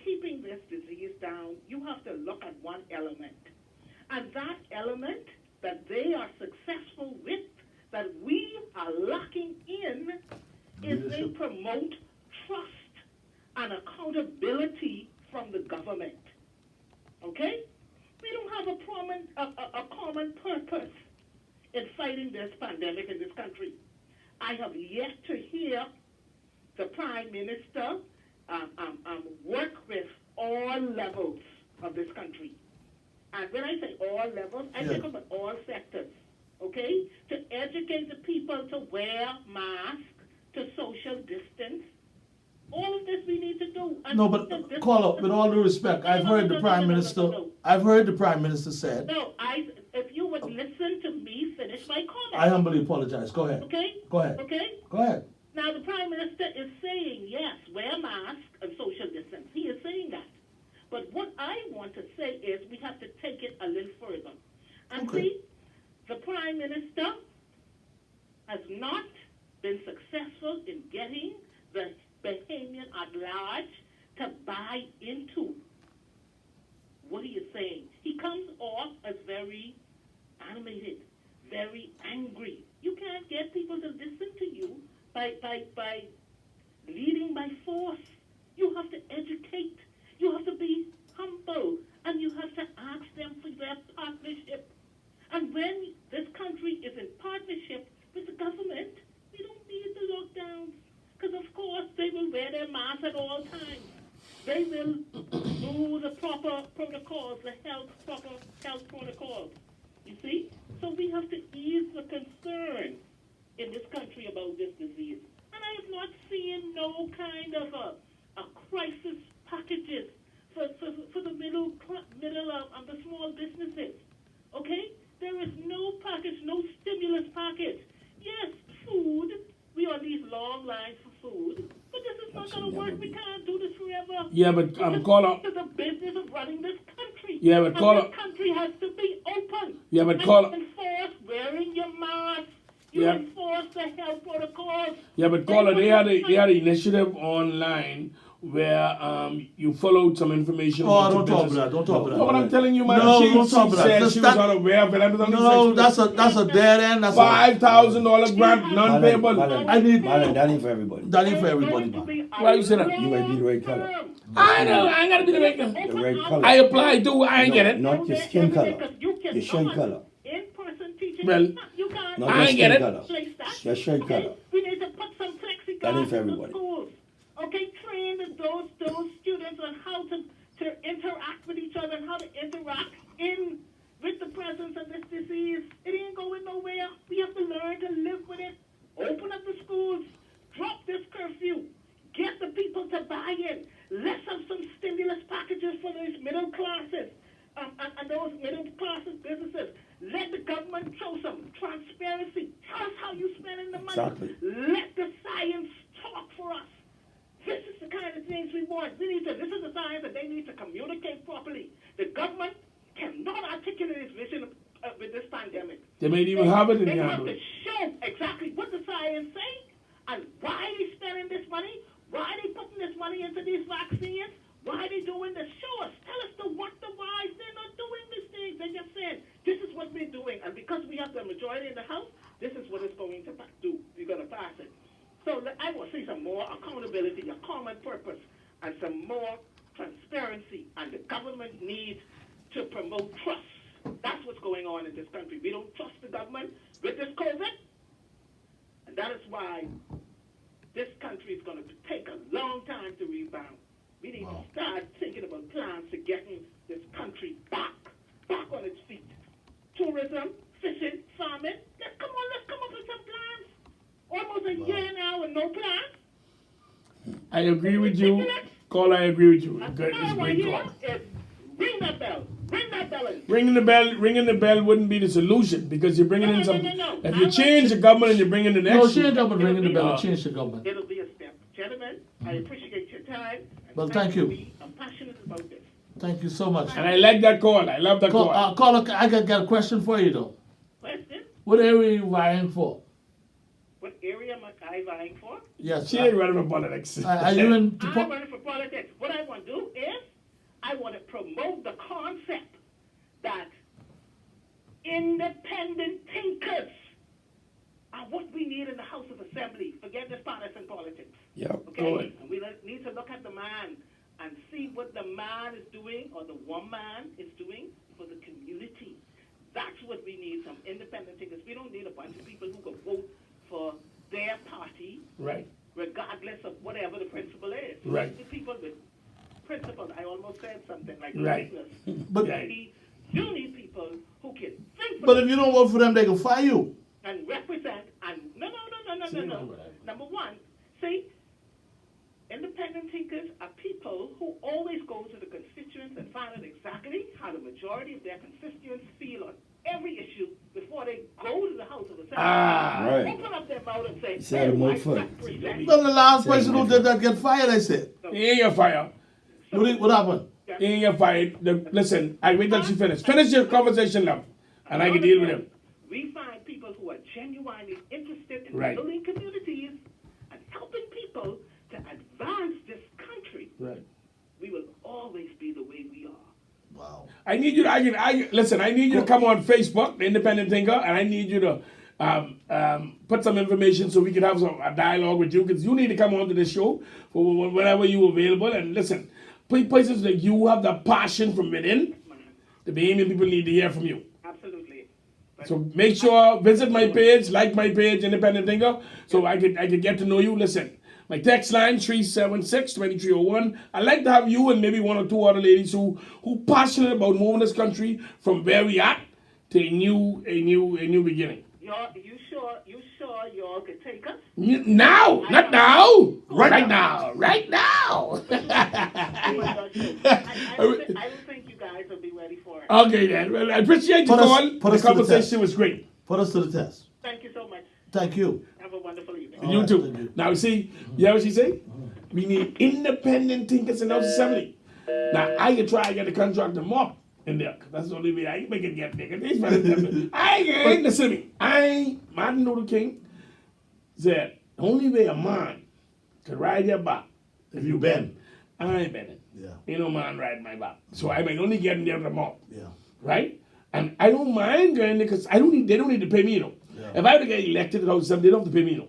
keeping this disease down, you have to look at one element. And that element that they are successful with, that we are lacking in, is they promote trust and accountability from the government. Okay? We don't have a common purpose in fighting this pandemic in this country. I have yet to hear the Prime Minister work with all levels of this country. And when I say all levels, I think about all sectors, okay? To educate the people to wear masks, to social distance. All of this we need to do. And No, but call up with all due respect. I've heard the Prime Minister. I've heard the Prime Minister said. No, if you would listen to me finish my comment. I humbly apologize. Go ahead. Okay? Go ahead. Okay? Go ahead. Now the Prime Minister is saying, yes, wear masks and social distance. He is saying that. But what I want to say is we have to take it a little further. And see, the Prime Minister has not been successful in getting the Bahamian at large to buy into what he is saying. He comes off as very animated, very angry. You can't get people to listen to you by leading by force. You have to educate. You have to be humble, and you have to ask them for their partnership. And when this country is in partnership with the government, we don't need the lockdowns. Because, of course, they will wear their masks at all times. They will do the proper protocols, the proper health protocols. You see? So we have to ease the concern in this country about this disease. And I have not seen no kind of a crisis packages for the middle of the small businesses. Okay? There is no package, no stimulus package. Yes, food. We are on these long lines for food. But this is not going to work. We can't do this forever. Yeah, but call up. This is the business of running this country. Yeah, but call up. This country has to be open. Yeah, but call up. You enforce wearing your mask. You enforce the health protocols. Yeah, but caller, they had an initiative online where you followed some information. Oh, don't talk about that. Don't talk about that. No, but I'm telling you, man. No, she don't talk about that. said she was unaware of it. No, that's a dead end. That's $5,000 grant, non-payable. I need that ain't for everybody. that ain't for everybody, man. Why you say that? You might be the right color. I know. I ain't gotta be the right color. The right color. I applied too. I ain't get it. Not your skin color. Your shirt color. In-person teaching. Well, You can't. Not I your ain't get skin it. color. Place that. Your shirt Okay? color. We need to put some plexiglass That ain't for in the everybody. schools. Okay, train those students on how to interact with each other and how to interact with the presence of this disease. It ain't going nowhere. We have to learn to live with it. Open up the schools. Drop this curfew. Get the people to buy in. Let's have some stimulus packages for those middle classes and those middle classes businesses. Let the government show some transparency. Tell us how you're spending the money. Exactly. Let the science talk for us. This is the kind of things we want. This is the science that they need to communicate properly. The government cannot articulate its vision with this pandemic. They may even have it in They the have to handbook. show exactly what the science say and why they spending this money, why they putting this money into these vaccines, why they doing this. Show us. Tell us the what, the why. They're not doing these things. They're just saying, this is what we're doing. And because we have the majority in the House, this is what it's going to do. We're going to pass it. So I will see some more accountability, a common purpose, and some more transparency. And the government needs to promote trust That's what's going on in this country. We don't trust the government with this COVID. And that is why this country is going to take a long time to rebound. We need to start thinking about plans to getting this country back on its feet. Tourism, fishing, farming. Let's come up with some plans. Almost a year now and no plans. I agree with you. Call, I agree with you. Good. It's a great call. Ring that bell. Ring that bell. Ringing the bell wouldn't be the solution because you're bringing in some. No. If you change the government and you bring in the next. No, she ain't talking about ringing the bell and change the government. It'll be a step. Gentlemen, I appreciate your time. Well, thank you. I'm passionate about this. Thank you so much. And I like that call. I love that call. Caller, I got a question for you though. Question? What area are you vying for? What area am I vying for? Yes. She ain't running for politics. Are you in? I'm running for politics. What I want to do is I want to promote the concept that independent thinkers are what we need in the House of Assembly. Forget this partisan politics. Yep. Okay? And we need to look at the man and see what the man is doing or the woman is doing for the community. That's what we need, some independent thinkers. We don't need a bunch of people who can vote for their party, Right. regardless of whatever the principle is. Right. The people with principles. I almost said something like Right. business. But You need people who can think for but if you don't vote for them, they can fire you. and represent and no. Number one, see, independent thinkers are people who always go to the constituents and find out exactly how the majority of their constituents feel on every issue before they go to the House of Assembly. Right. Open up their mouth and say, Say the more I fun. represent. Well, the last person who did that get fired, I said. He ain't get fired. What happened? He ain't get fired. Listen, I wait till she finish. Finish your conversation now, and I can deal with him. We find people who are genuinely interested in Right. building communities and helping people to advance this country. Right. We will always be the way we are. Wow. I need you. Listen. I need you to come on Facebook, the Independent Thinker, and I need you to put some information so we can have a dialogue with you because you need to come on to the show for whenever you're available. And listen, places like you have the passion from within. The Bahamian people need to hear from you. Absolutely. But So make sure visit my page, like my page, Independent Thinker, so I can get to know you. Listen. My text line 376-2301. I'd like to have you and maybe one or two other ladies who passionate about moving this country from where we at to a new beginning. you sure y'all could take us? Now, not now. Right now. I don't think you guys will be ready for it. Okay then. Well, I appreciate the Put us- call. put The us to the conversation test. was great. Put us to the test. Thank you so much. Thank you. Have a wonderful evening. You right, too. thank you. Now see, you hear what she say? We need independent thinkers in the House Assembly. Now I can try to get the contractor more in there. 'Cause that's the only way I can make it get bigger. I ain't listen to me. Martin Luther King said the only way a man can ride your back if you bend. I ain't bending. Yeah. Ain't no man riding my back. So I may only get in there the more. Yeah. Right? And I don't mind going there because they don't need to pay me, Yeah. If I were to get elected to the House Assembly, they don't have to pay me,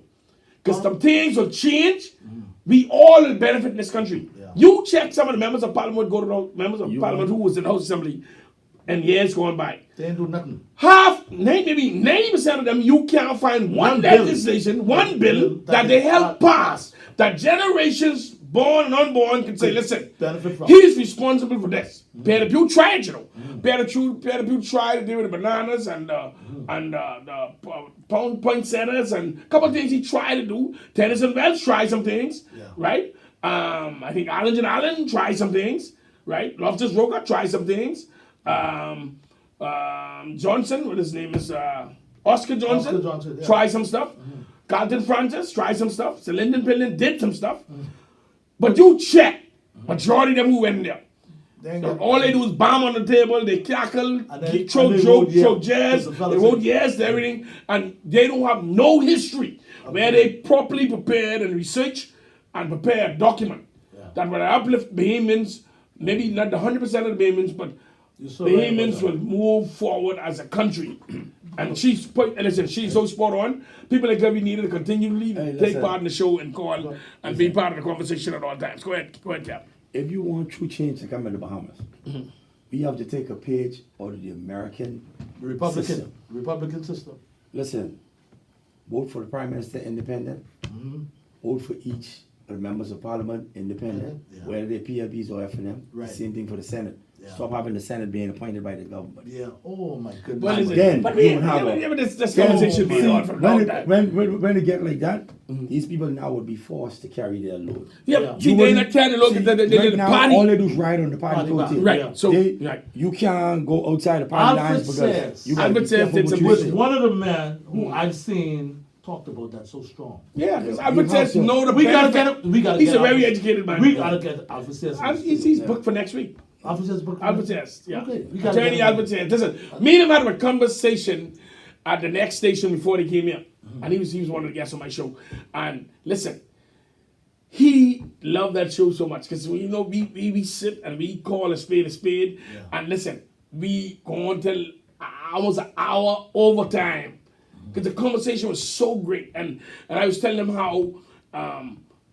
Because some things will change. We all will benefit in this country. Yeah. You check some of the members of parliament, go to the members of parliament who was in the House Assembly, and years going by. They ain't do nothing. Maybe 90% of them, you can't find one bill. legislation, one bill that they help pass, that generations born and unborn can say, listen, Benefit from. he's responsible for this. Better Pew tried, Better Pew tried to deal with the bananas and the poinsettias and a couple of things he tried to do. Tennyson Wells tried some things, Yeah. right? I think Arlington Allen tried some things, right? Loftus Roker tried some things. Johnson, what his name is, Oscar Johnson, Yeah. tried some stuff. Carlton Francis tried some stuff. So Lyndon Pillin did some stuff. But you check, majority of them who went there. They ain't got- All they do is bomb on the table, they cackle, And they throw wrote jokes, yes. throw jazz, That's they the wrote fellas. yes to everything, and they don't have no history where they properly prepared and research and prepare a document that will uplift Bahamians, maybe not the 100% of the Bahamians, but You're so right about Bahamians that. will move forward as a country. And she's so spot on. People like her, we need to continually Hey, take listen. part in the show and call and be part of the conversation at all times. Go ahead, Cap. If you want true change to come in the Bahamas, we have to take a page out of the American system. Republican system. Listen, vote for the Prime Minister independent. Vote for each of the members of Parliament independent, Yeah. whether they're PLPs or FNM. Right. Same thing for the Senate. Yeah. Stop having the Senate being appointed by the government. Yeah. Oh my goodness. Well, listen, Then but you would have this conversation being on for a long time. when it get like that, these people now would be forced to carry their load. Yeah, see, You they're wouldn't- not trying to look at the right now, party. all they do is ride on the party Party coattails. bus. Right, Yeah. so, They- right. You can't go outside the party Alfred lines because says- you gotta be Alfred says careful it's what a you Was say. one of the men who I've seen talked about that so strong. Yeah, because You Albert have says to- no the We gotta benefit. get him. We gotta He's get a very Alfred- educated man. We gotta get Alfred says. He's booked for next week. Alfred says book. Albert says, yeah. Okay, we gotta Attorney get him. Albert says. Listen, me and him had a conversation at the next station before they came here. And he was one of the guests on my show. And listen, he loved that show so much because we sit and we call a spade, and listen, we go on till almost an hour overtime because the conversation was so great, and I was telling him how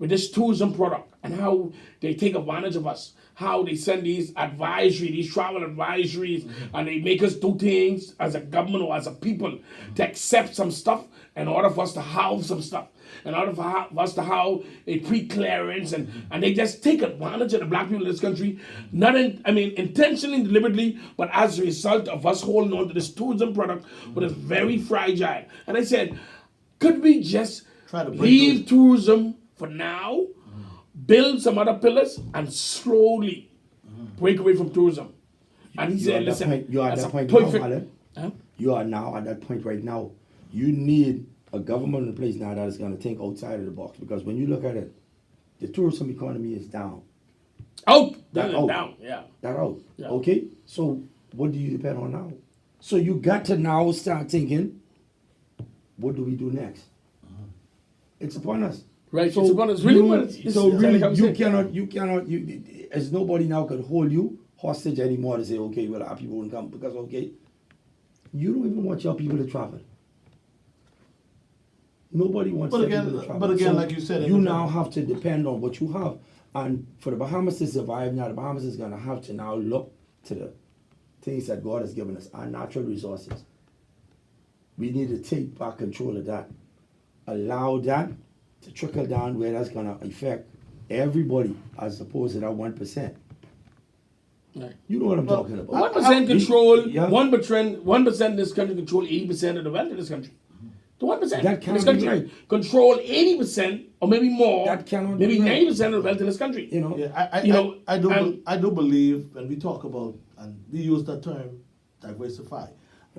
with this tourism product and how they take advantage of us, how they send these travel advisories, and they make us do things as a government or as a people to accept some stuff in order for us to have some stuff, in order for us to have a pre-clearance, and they just take advantage of the black people in this country, intentionally, deliberately, but as a result of us holding on to this tourism product, but it's very fragile. And I said, could we just Try to break leave tourism for now, build some other pillars, and slowly break away from tourism? And he said, listen, you are at that's that a point perfect. now, Alan. Huh? You are now at that point right now. You need a government in place now that is going to think outside of the box, because when you look at it, the tourism economy is down. Out, That down, out. down, yeah. That out. Yeah. Okay? So what do you depend on now? So you got to now start thinking, what do we do next? It's upon us. Right, it's upon us. Really, but it's so exactly really, how we say. as nobody now could hold you hostage anymore to say, okay, well, our people won't come because, okay, you don't even want your people to travel. Nobody wants But their again- people to travel. but again, like you said, you now have to depend on what you have. And for the Bahamas to survive now, the Bahamas is going to have to now look to the things that God has given us, our natural resources. We need to take back control of that. Allow that to trickle down where that's going to affect everybody as opposed to that 1%. Right. You know what I'm talking about. 1% control, Yeah. 1% in this country control 80% of the wealth in this country. The 1% That in this cannot be country right. control 80% or maybe more, That cannot be maybe right. 90% of the wealth in this country. You know, Yeah, I do believe when we talk about, and we use that term, diversify.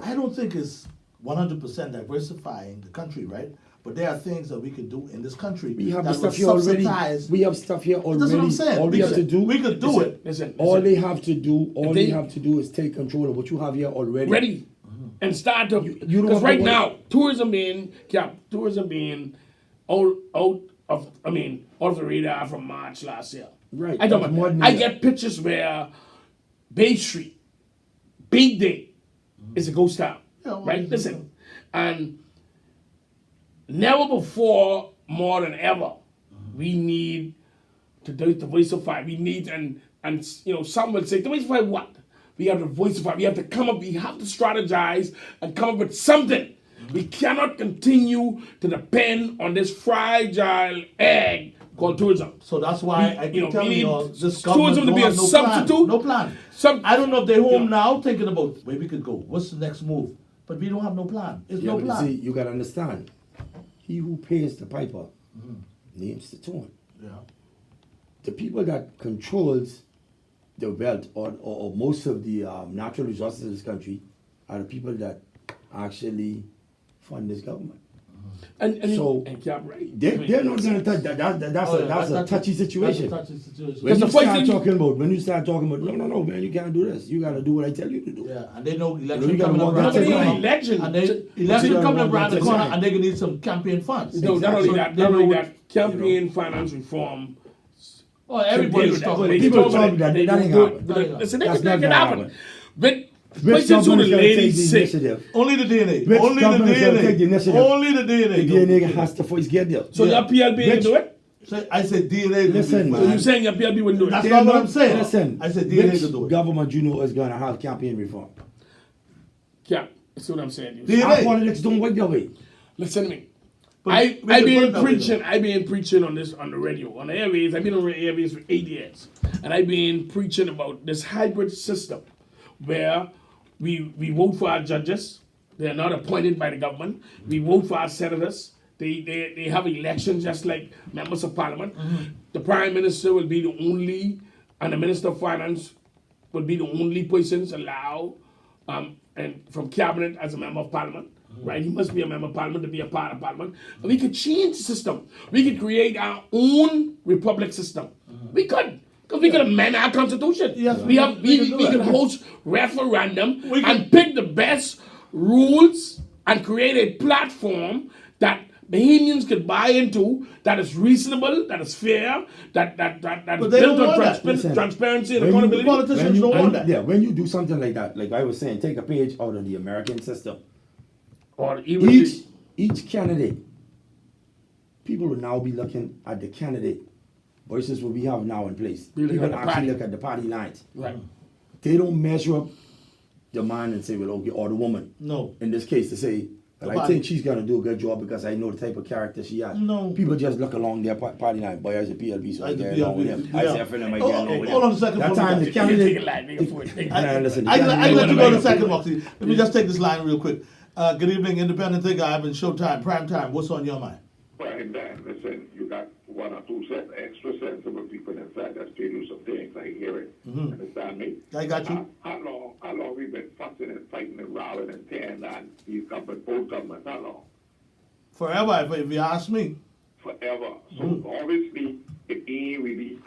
I don't think it's 100% diversifying the country, right? But there are things that we can do in this country we have that the stuff would here already. subsidize. We have stuff here already. That's what I'm saying. All we have to do. We could do Listen, it. Listen, All listen. they have to do. All they- they have to do is take control of what you have here already. Ready and start to, You don't because have to right worry. now tourism being out of the radar from March last year. Right, I don't that's more than I that. get pictures where Bay Street, Big Day, is a ghost town. Yeah, well, Right? it's- Listen, and never before, more than ever, we need to diversify. We need and some will say diversify what? We have to diversify. We have to come up. We have to strategize and come up with something. We cannot continue to depend on this fragile egg called tourism. So that's why I keep telling you all, this government tourism to don't be a have no substitute. plan. No plan. I don't know if they're home now thinking about where we could go. What's the next move? But we don't have no plan. There's Yeah, no but plan. you see, you got to understand. He who pays the piper names the tune. Yeah. The people that controls the wealth or most of the natural resources of this country are the people that actually fund this government. And So, yeah, right. They're not going to touch that. That's a touchy situation. That's a touchy situation. When Because you the first start thing- talking about, no, man, you can't do this. You got to do what I tell you to do. Yeah, and they know You election gotta coming walk up that around the tight line. corner. Election. And they You election gotta coming up walk around the that corner, tight line. and they gonna need some campaign funds. No, not only So that, they not only know- that, campaign finance reform. Oh, everybody's They talking. do People it. talking that They that ain't do it. happen. Listen, That's they not can gonna happen. happen. But Which question to government the is going to take lady the say, initiative? Only the DNA. Which Only the government is gonna take the DNA. initiative? Only the DNA. The DNA has to first get there. so Yeah. your PLP can Which- do it? So I said DNA. Listen, So man. you're saying your PLP wouldn't do it? That's not what I'm saying. Listen, I said DNA which to do it. government you know is going to have campaign reform? Yeah, that's what I'm saying. DNA. Our politics don't work that way. Listen to me. But I we can put it been that way, preaching. I been preaching on this on the radio, on the airways. I've been on the airways for 8 years, and I've been preaching about this hybrid system, where we vote for our judges. They are not appointed by the government. We vote for our senators. They have elections just like members of parliament. The prime minister will be the only, and the minister of finance will be the only persons allowed, and from cabinet as a member of parliament. Right, he must be a member of parliament to be a part of parliament. And we could change the system. We could create our own republic system. We could, because we could amend our constitution. Yes, we we could host referendum and pick the best rules and create a platform that Bahamians could buy into, that is reasonable, that is fair, that is they built don't on want that. transparency and When you- accountability. Politicians don't want that. Yeah, when you do something like that, like I was saying, take a page out of the American system. Or even Each candidate, people will now be looking at the candidate versus what we have now in place. We look People at the actually party. look at the party lines. right. They don't measure up the man and say, well, okay, or the woman. No. In this case, to say, well, The I party. think she's gonna do a good job because I know the type of character she has. No. People just look along their party line. Boy, as a PLB, so I As a get along with PLB, him. I yeah. say, I feel I might Oh, get along with him. hold on a second, That hold on time a the second. Take a candidate. line, nigga, for it. Nah, listen, the I candidate- let you go in a Wait, second, wait. Moxie. Let me just take this line real quick. Good evening, Independent Thinker. I'm in Showtime, Primetime. What's on your mind? Prime time, listen, you got 1 or 2 cents, extra sensible people inside that tell you some things. I hear it. Understand me? I got you. How long we been fussing and fighting and rowing and tearing down these government, both governments? How long? Forever, if you ask me. Forever. So obviously, it ain't really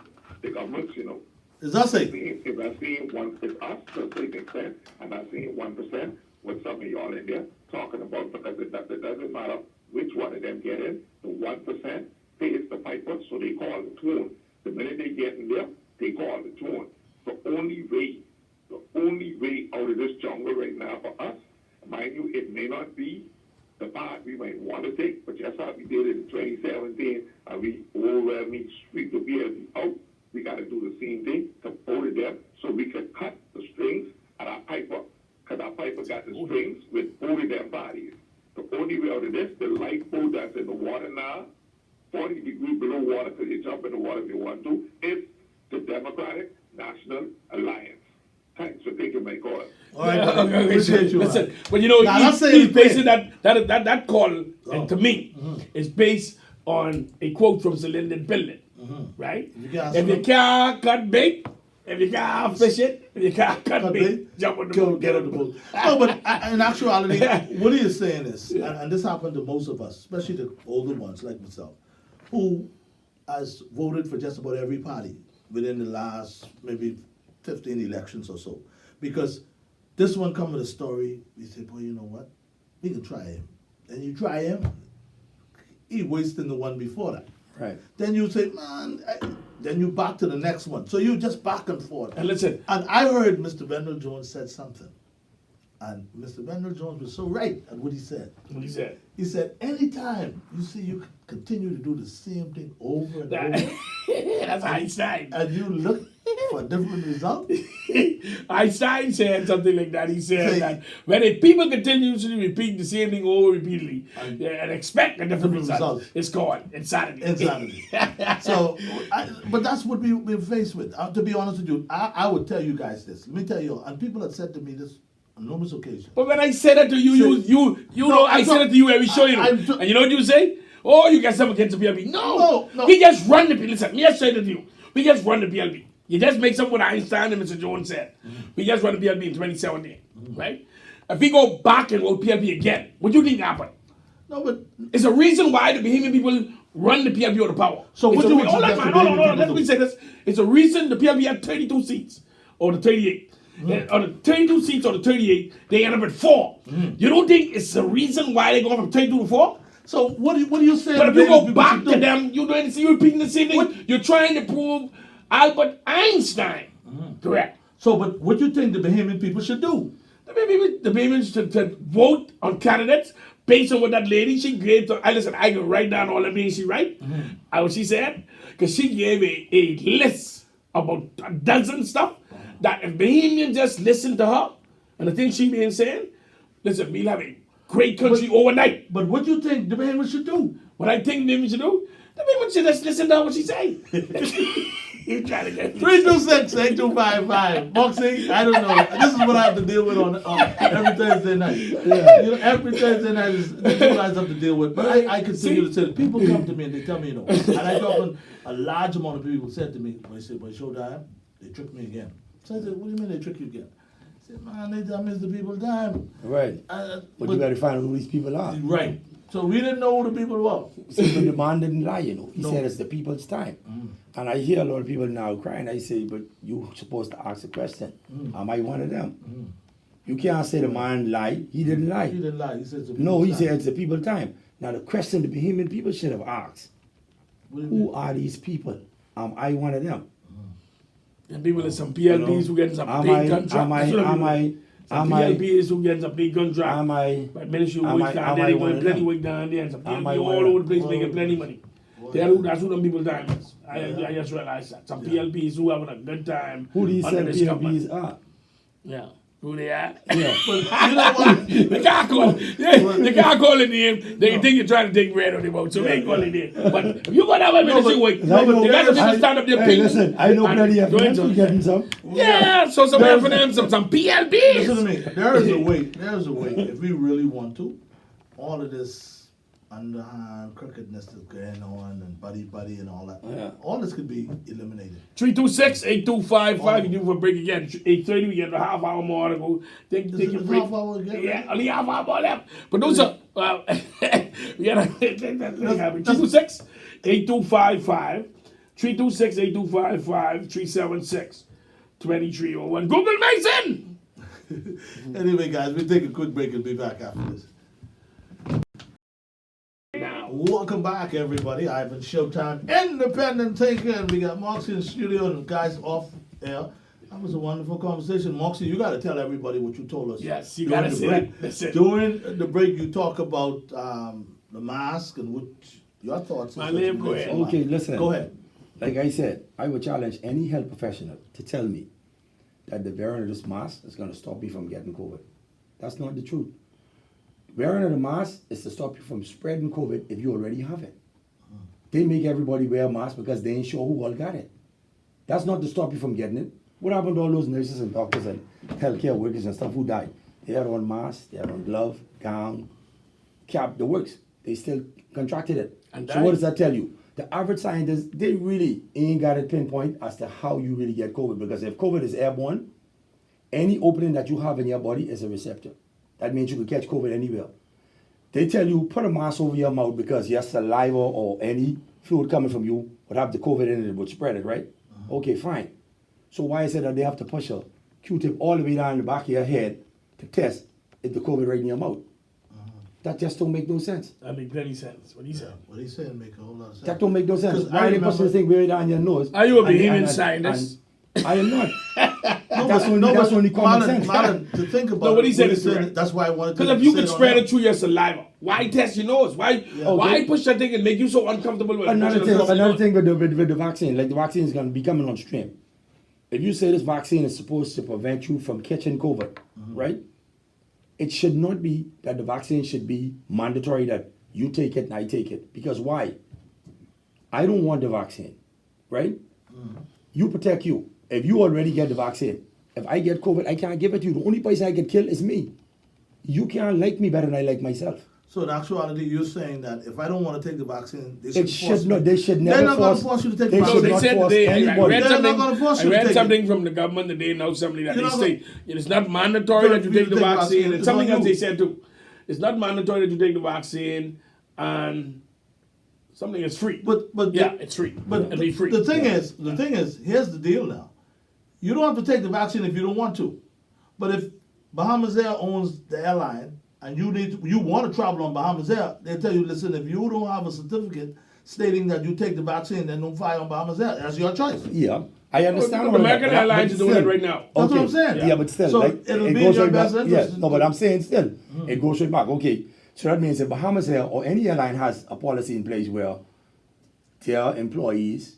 the governments, you know. Is that say? If I see one, it's us to a certain extent, and I see 1% with some of y'all in there talking about, because it doesn't matter which one of them get in, the 1% pays the piper, so they call the tune. The minute they get in there, they call the tune. The only way out of this jungle right now for us, mind you, it may not be the path we might want to take, but just how we did it in 2017, and we overwhelmingly sweep the BLB out, we got to do the same thing to vote them so we can cut the strings at our piper, because our piper got the strings with both of them bodies. The only way out of this, the lifeboat that's in the water now, 40 degrees below water, because you jump in the water if you want to, is the Democratic National Alliance. Thanks for taking my call. All right, Yeah, buddy. okay, Appreciate you. listen, man. but you know, Now, let's say he's it's basing fair. that call, and to me, is based on a quote from Celine Dion, right? If you can't cut bait, if you can't fish it, if you can't cut bait, jump on the boat. Get on the boat. No, but in actuality, what he is saying is, and this happened to most of us, especially the older ones like myself, who has voted for just about every party within the last maybe 15 elections or so. Because this one come with a story, we say, boy, you know what? We can try him. And you try him, he wasting the one before that. Right. Then you say, man, then you back to the next one. So you just back and forth. And listen, And I heard Mr. Vendel Jones said something. And Mr. Vendel Jones was so right at what he said. what he said. He said, anytime you see you continue to do the same thing over and over, That's Einstein. and you look for a different result, Einstein said something like that. He said Say- that when a people continuously repeat the same thing over repeatedly and expect a different result, result. it's called insanity. insanity. So, but that's what we're faced with. To be honest with you, I would tell you guys this. Let me tell you, and people have said to me this on numerous occasions. But when I said that to you, you know, I said it to you every show, you know. And you know what you say? Oh, you got something against the PLB. No. No. We just run the PLB. Listen, me just say it to you. We just run the PLB. You just make up what Einstein and Mr. Jones said. We just run the PLB in 2017, right? If we go back and vote PLB again, what do you think happened? No, but It's a reason why the Bahamian people run the PLB out of power. So what It's do a you re- hold on, suggest man, the hold on, Bahamian hold on. people Let me do? say this. It's a reason the PLB had 32 seats, or the 38. Or the 32 seats or the 38, they end up at 4. You don't think it's the reason why they go from 32 to 4? so what do you say? But if the you go people back should to do? them, you're repeating the same thing. What? You're trying to prove Albert Einstein correct. So, but what do you think the Bahamian people should do? The Bahamians to vote on candidates based on what that lady, she gave to, I can write down all the things she write, and what she said, because she gave a list about a dozen stuff that if Bahamians just listen to her and the things she been saying, listen, we'll have a great country overnight. But what do you think the Bahamians should do? What I think Bahamians should do, the Bahamians should just listen to her what she say. You trying to get 326-8255. Moxie, I don't know. This is what I have to deal with on every Thursday night. Yeah. You know, every Thursday night is what I have to deal with. But I continue to say that people come to me and they tell me, and I talk a large amount of people said to me, when they said, "Boy, showtime, they tricked me again." So I said, "What do you mean they trick you again?" I said, "Man, they tell me it's the people time." Right. But you got to find out who these people are. Right. So we didn't know who the people were. See, but the man didn't lie, you know. He No. said it's the people's time. And I hear a lot of people now crying. I say, but you supposed to ask a question. Am I one of them? You can't say the man lied. He didn't lie. He didn't lie. He said it's the No, people's he time. said it's the people's time. Now the question the Bahamian people should have asked, What do you who mean? are these people? Am I one of them? And people in some PLPs who getting some Am big I, gun am I, drops. am Some I, PLPs who getting some big gun drops. am I, But Ministry of am Works I- down am there, I they one going of plenty them? work down there, and some Am I PLP one all of over the place them? making plenty money. That's who them people time is. I just realized that. Some PLPs who having a good time. who these under said this government. PLPs are? Yeah. Who they are? Yeah. But you know what? They can't call they can't call it name. They think you're trying to take bread on the boat, so they ain't call it name. But if you go that way, No, ministry but- work. I know They got some I- people stand up there Hey, ping. listen, I know and plenty of go friends into who it. getting some. Yeah, so some for them, some PLPs. Listen to me. There is a way. There is a way. If we really want to, all of this underhand crookedness that's going on and buddy and all that, Yeah. all this could be eliminated. 326-8255. You do for a break again. 8:30. We get a half hour more to go. Take Is your it break. half hour again? Yeah, only half hour more left. But those are we gotta take that thing out. 326-8255. 326-8255. 376-2301. Google Mason. Anyway, guys, we take a quick break and be back after this. Now, Welcome back, everybody. Ivan Showtime, Independent Thinker, and we got Moxie in the studio and the guys off air. That was a wonderful conversation. Moxie, you got to tell everybody what you told us. yes, you during gotta the say break. that. That's it. During the break, you talk about the mask and what your thoughts. is My that you name, go made ahead. so much. Okay, listen. Go ahead. Like I said, I would challenge any health professional to tell me that the wearing of this mask is going to stop me from getting COVID. That's not the truth. Wearing of the mask is to stop you from spreading COVID if you already have it. They make everybody wear a mask because they ain't sure who all got it. That's not to stop you from getting it. What happened to all those nurses and doctors and healthcare workers and stuff who died? They had on masks, they had on glove, gown, cap, the works. They still contracted it. And So died. what does that tell you? The average scientist, they really ain't got it pinpoint as to how you really get COVID, because if COVID is airborne, any opening that you have in your body is a receptor. That means you can catch COVID anywhere. They tell you put a mask over your mouth because your saliva or any fluid coming from you would have the COVID in it, it would spread it, right? Okay, fine. So why is it that they have to push a Q-tip all the way down the back of your head to test if the COVID right in your mouth? That just don't make no sense. That makes plenty sense. What he said. What he's saying make a whole lot of sense. That don't make no sense. 'Cause I Why they remember- pushing this thing way down your nose? Are you a And- Bahamian and- scientist? and I am not. No, That's but- only- no, that's but only common sense. Marlon, to think about No, what he said he's is saying, correct. that's why I wanted to Because if you say can it on spread air. it through your saliva, why test your nose? Why Okay. push that thing and make you so uncomfortable with it? Another Push it across your thing nose. with the vaccine, like the vaccine is going to be coming on stream. If you say this vaccine is supposed to prevent you from catching COVID, right? It should not be that the vaccine should be mandatory that you take it and I take it. Because why? I don't want the vaccine, right? You protect you. If you already get the vaccine, if I get COVID, I can't give it to you. The only person I get killed is me. You can't like me better than I like myself. So in actuality, you're saying that if I don't want to take the vaccine, they It should force should not. me. They should never They're not going force. to force you to take they the No, should they vaccine. not said force today, I anybody. read They're not something, gonna force I you to read take something from the government today, now something that You're they not say it's not mandatory that you take the vaccine. And It's something on else you. they said too. It's not mandatory that you take the vaccine, and something is free. But yeah, it's free. But It'll be free. the thing is, here's the deal now. You don't have to take the vaccine if you don't want to. But if Bahamas Air owns the airline and you want to travel on Bahamas Air, they tell you, listen, if you don't have a certificate stating that you take the vaccine, then don't fly on Bahamas Air. That's your choice. Yeah, I understand. But all American that, Airlines but is doing it still- right now. That's what I'm saying. Yeah, but still, So like, it'll it be goes in your right back. best interest Yeah, to no, but do- I'm saying still, it goes right back. Okay, So that means if Bahamas Air or any airline has a policy in place where their employees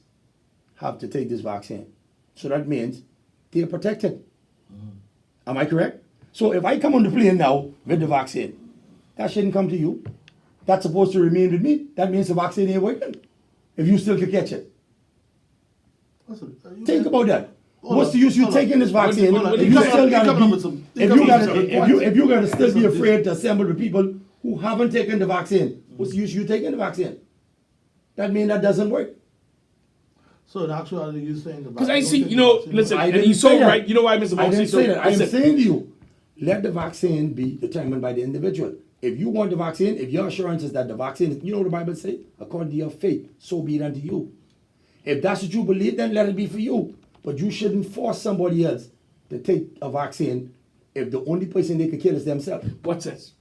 have to take this vaccine. So that means they're protected. Am I correct? So if I come on the plane now with the vaccine, that shouldn't come to you. That's supposed to remain with me. That means the vaccine ain't working. If you still can catch it. Think about that. What's the use you taking this vaccine if you still gotta still be afraid to assemble with people who haven't taken the vaccine? What's the use you taking the vaccine? That means that doesn't work. So in actuality, you're saying the Because I see, listen, and he's so right. You know why, Mr. I Moxey? didn't say that. I am saying to you, let the vaccine be determined by the individual. If you want the vaccine, if your assurance is that the vaccine, you know what the Bible says? According to your faith, so be it unto you. If that's what you believe, then let it be for you. But you shouldn't force somebody else to take a vaccine if the only person they can kill is themselves. What's this?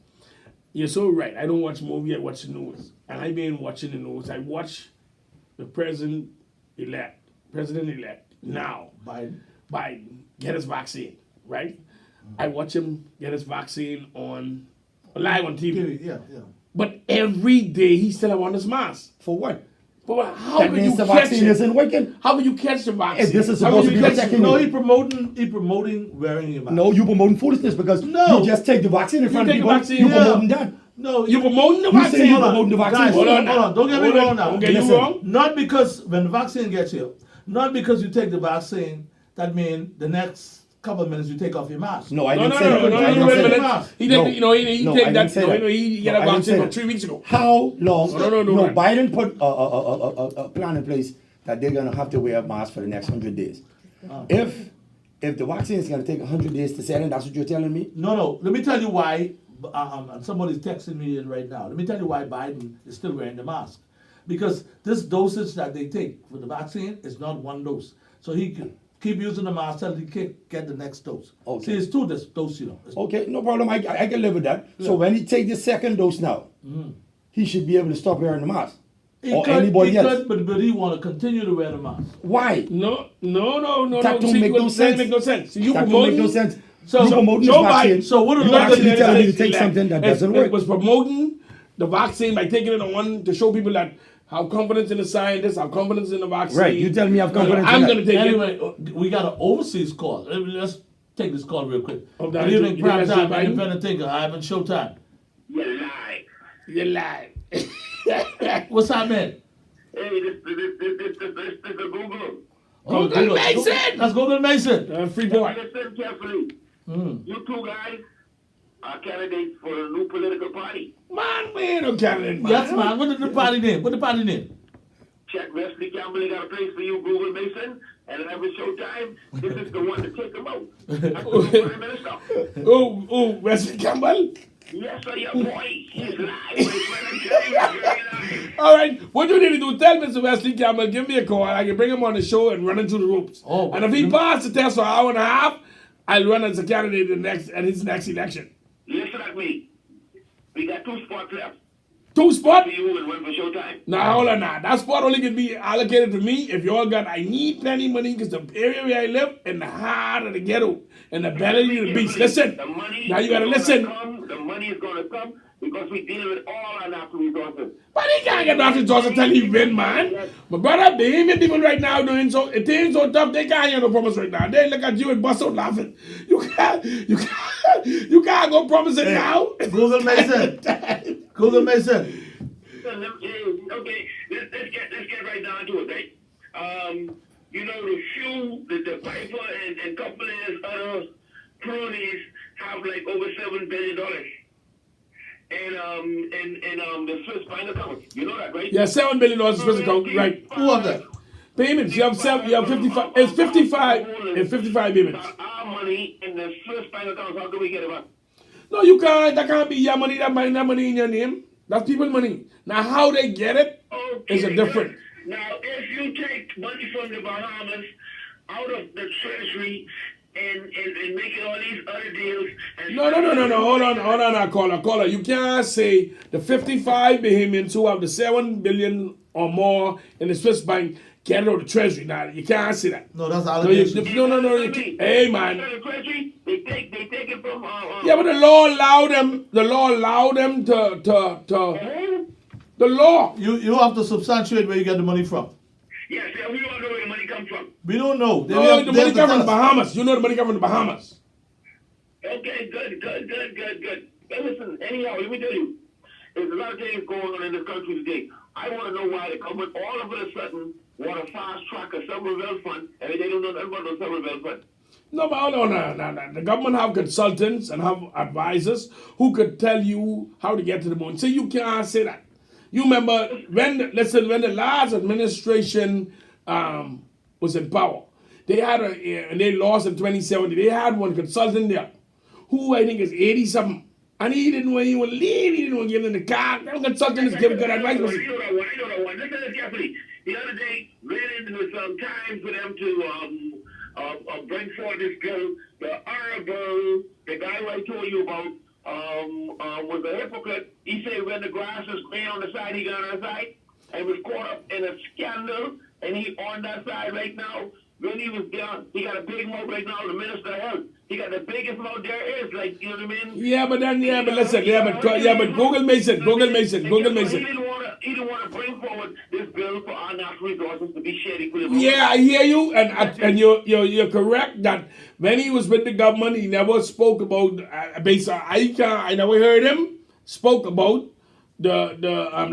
You're so right. I don't watch movie, I watch the news. And I've been watching the news. I watch the president-elect now, Biden, get his vaccine, right? I watch him get his vaccine live on TV. Yeah. But every day he still on his mask. For what? But how That can means you the catch vaccine it? isn't working. How can you catch the vaccine? If this is How supposed can to you be catch protecting it? No, he promoting wearing your mask. No, you promoting foolishness because No. you just take the vaccine in front of take the people. vaccine, You yeah. promoting that. No, You're promoting the You say vaccine. you're promoting the vaccine. Guys, Hold on hold on. Don't get me Hold on. wrong now. Don't get you Listen. wrong. Not because when the vaccine gets here, not because you take the vaccine, that means the next couple of minutes you take off your mask. No, I No, didn't no, say no, that. no, I no, didn't no, wait say a that. minute. He No. didn't, he No, I take didn't that. say No, that. he No, got a I didn't vaccine say from that. 3 weeks ago. How long? No. Biden put a plan in place that they're gonna have to wear a mask for the next 100 days. If the vaccine is gonna take 100 days to set in, that's what you're telling me? No. Let me tell you why. Somebody's texting me in right now. Let me tell you why Biden is still wearing the mask. Because this dosage that they take for the vaccine is not one dose. So he can keep using the mask till he can get the next dose. Okay. See, it's two doses, It's- Okay, no problem. I can live with that. So when he take the second dose now, he should be able to stop wearing the mask. Or anybody else. But he want to continue to wear the mask. Why? No. That don't See, make no that sense. make no sense. So you That don't promoting make no sense. So- you promoting Joe this vaccine. Biden. So what are you the actually United telling me to States take something that doesn't work. It was promoting the vaccine by taking it on to show people that have confidence in the scientists, have confidence in the vaccine. Right, you tell me I have confidence in I'm that. going to take Anyway, we got an overseas call. Let's take this call real quick. Oh, Good that- evening, you think that's Primetime, Joe Biden? Independent Thinker. I have Showtime. You lie. it. You're lying. What's that, man? Hey, this is Google. Google Mason! That's Google Mason. Free boy. Listen carefully. You two guys are candidates for a new political party. Man, we ain't no candidate, man. Yes, man. What is the party name? What the party name? Check Wesley Campbell got a place for you, Google Mason. And at every showtime, this is the one to take them out. That's the Prime Minister. Oh, Wesley Campbell. Yes, sir, your boy. He's live. My friend, I'm telling you, very live. All right, what you need to do, tell Mr. Wesley Campbell, give me a call. I can bring him on the show and run him through the ropes. Oh, and if he passes the test for an hour and a half, I'll run as a candidate at his next election. Listen at me. We got 2 spots left. 2 spots? For you and one for showtime. Now, hold on now. That spot only can be allocated to me if y'all got, I need plenty of money because the area where I live in the heart of the ghetto, in the belly of the beast. Listen. The money Now you gotta is listen. gonna come, the money is going to come because we deal with all our natural resources. But he can't get Dr. Johnson tell he win, man. But brother, the Indian people right now doing so, it ain't so tough, they can't hear no promise right now. They look at you and bust out laughing. You can't go promise it now. Google Mason. Google Mason. Okay, let's get right down to it, right? The few, the Piper and couple of other cronies have like over $7 billion. And the Swiss bank account. You know that, right? Yeah, $7 billion Swiss account, right? Who of that? Payments, you have 55, it's 55 payments. Our money in the Swiss bank account, how can we get it back? No, you can't, that can't be your money, that money in your name. That's people's money. Now, how they get it is a different. Now, if you take money from the Bahamas out of the treasury and making all these other deals. And No. Hold on, now, caller. You can't say the 55 Bahamians who have the 7 billion or more in the Swiss bank get it out of the treasury. Now, you can't say that. No, that's No, allegations. you can't. Hey, man. The treasury, they take it from Yeah, but the law allowed them. The law allowed them to. The law. You have to substantiate where you get the money from. Yes, yeah, we don't know where the money comes from. We don't know. No, the they money have to come from tell the us. Bahamas. You know the money come from the Bahamas. Okay, good. Hey, listen, anyhow, let me tell you, there's a lot of things going on in this country today. I want to know why the government all of a sudden want to fast track a Somerville fund, and they don't know nothing about no Somerville fund. No, but hold on, no. The government have consultants and have advisors who could tell you how to get to the moon. So you can't say that. You remember when the last administration was in power, they had and they lost in 2070. They had one consultant there who I think is 80-something. And he didn't want anyone to leave. He didn't want to give them the car. That consultant is giving good advice. I know that one. Listen to this carefully. The other day, ran into some time for them to bring forward this bill. The honorable, the guy who I told you about, was a hypocrite. He said when the grass is green on the side, he got on the side. And was caught up in a scandal. And he on that side right now. When he was there, he got a big mouth right now, the Minister of Health. He got the biggest mouth there is, like, you know what I mean? But Google Mason. He didn't want to bring forward this bill for our natural resources to be shared equally. Yeah, I hear you, and you're correct that when he was with the government, he never spoke about I never heard him spoke about the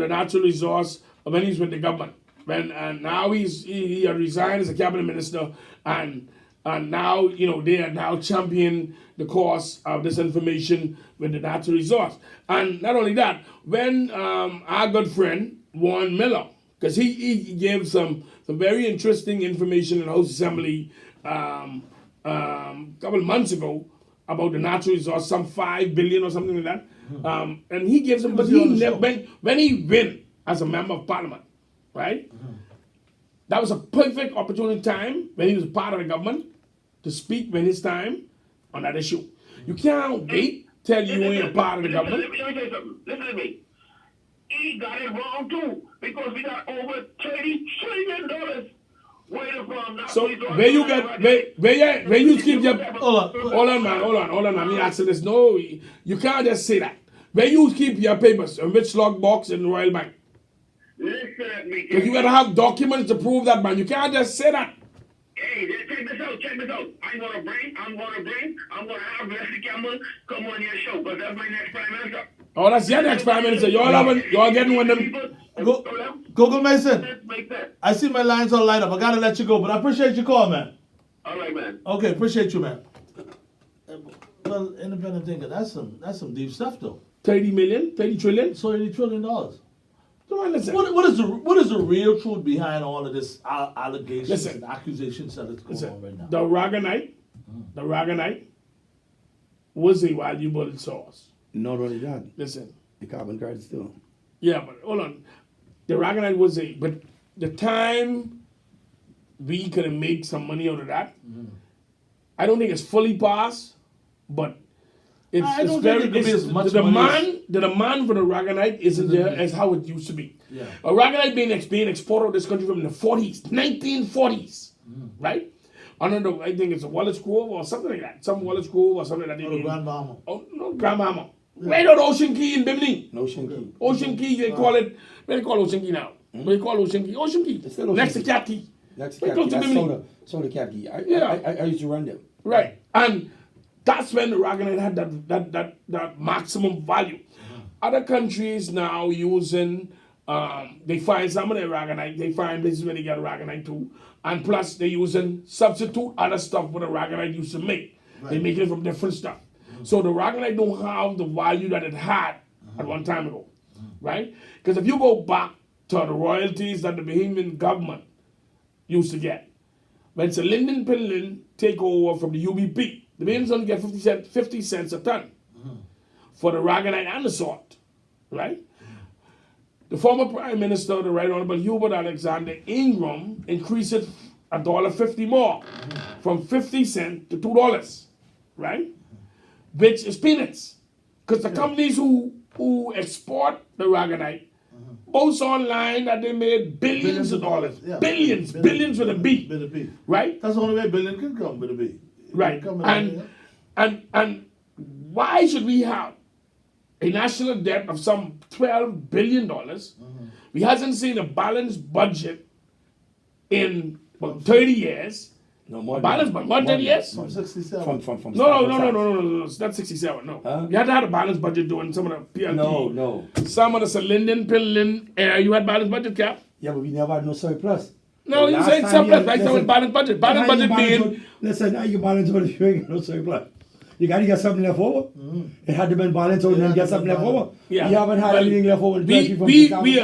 natural resource when he's with the government. And now he resigned as a cabinet minister, and now they are now championing the cause of this information with the natural resource. And not only that, when our good friend Warren Miller, because he gave some very interesting information in the House Assembly a couple of months ago about the natural resource, some $5 billion or something like that. And he gives them, but when he win as a member of parliament, right? That was a perfect opportunity time when he was part of the government to speak when it's time on that issue. You can't wait till you ain't a part of the government. Let me tell you something. Listen to me. He got it wrong too, because we got over $30 trillion waiting from now. So where you keep your hold on man. Me asking this. No, you can't just say that. Where you keep your papers, in which lockbox in the Royal Bank? Listen at me. Because you gotta have documents to prove that, man. You can't just say that. Hey, check this out. I'm gonna have Leslie Campbell come on your show, because that's my next prime minister. Oh, that's your next prime minister. Y'all getting one of them. Google Mason, I see my lines all light up. I gotta let you go, but I appreciate your call, man. All right, man. Okay, appreciate you, man. Well, independent thinker, that's some deep stuff, though. 30 trillion. So $80 trillion. Come on, listen. What is the real truth behind all of this allegations Listen. and accusations that is going on right now? The Raganite was a valuable source. Not only that, Listen. the carbon credits too. Yeah, but hold on. The Raganite was but the time we could make some money out of that, I don't think it's fully passed, but I don't think it could be as much the money demand for the Raganite isn't there as how it used to be. Yeah. A Raganite being exported to this country from the 1940s, right? Under I think it's a Wallace Grove or something like that. Some Wallace Grove or something like that. Grand Bahama. Oh, no, Grand Bahama. Right on Ocean Key in Bimini. Ocean Key. Ocean Key, they call it, what do they call Ocean Key now? What do they call Ocean Key? Ocean Key. It's still Ocean Next to Key. Cat Key. Next to Right Cap Key. close to That's Bimini. soda Cap Key. Yeah. I used to run them. Right. And that's when the Raganite had that maximum value. Other countries now using, they find some of their Raganite, they find this is where they get Raganite too. And plus they're using substitute other stuff what the Raganite used to make. They make it from different stuff. So the Raganite don't have the value that it had at one time ago. Right? Because if you go back to the royalties that the Bahamian government used to get, when Sir Lyndon Pinlin take over from the UBP, the Bahamians only get 50 cents a ton for the Raganite and the salt, right? The former Prime Minister, the Right Honorable Hubert Alexander Ingram, increased it $1.50 more, from 50 cents to $2, right? Which is peanuts, because the companies who export the Raganite boast online that they made billions of dollars, Yeah. billions with a B, With a B. right? That's the only way billion can come with a B. Right, Come with a B, and why should we have a national debt of some $12 billion? We hasn't seen a balanced budget in about 30 years. No more. Balanced budget, more than 30 years? From 67. From No, it's not 67, no. Huh? You had to have a balanced budget doing some of the PLP. No. Some of the Linden, Pinland, you had balanced budget, Cap? Yeah, but we never had no surplus. No, The you last said time surplus, you- right? So listen, with balanced budget. Balanced how you budget balance being... out- Listen, how you balance out if you ain't got no surplus? You got to get something left over. It had to be balanced out and then get something left over. Yeah. You haven't had Well, anything left over in we 20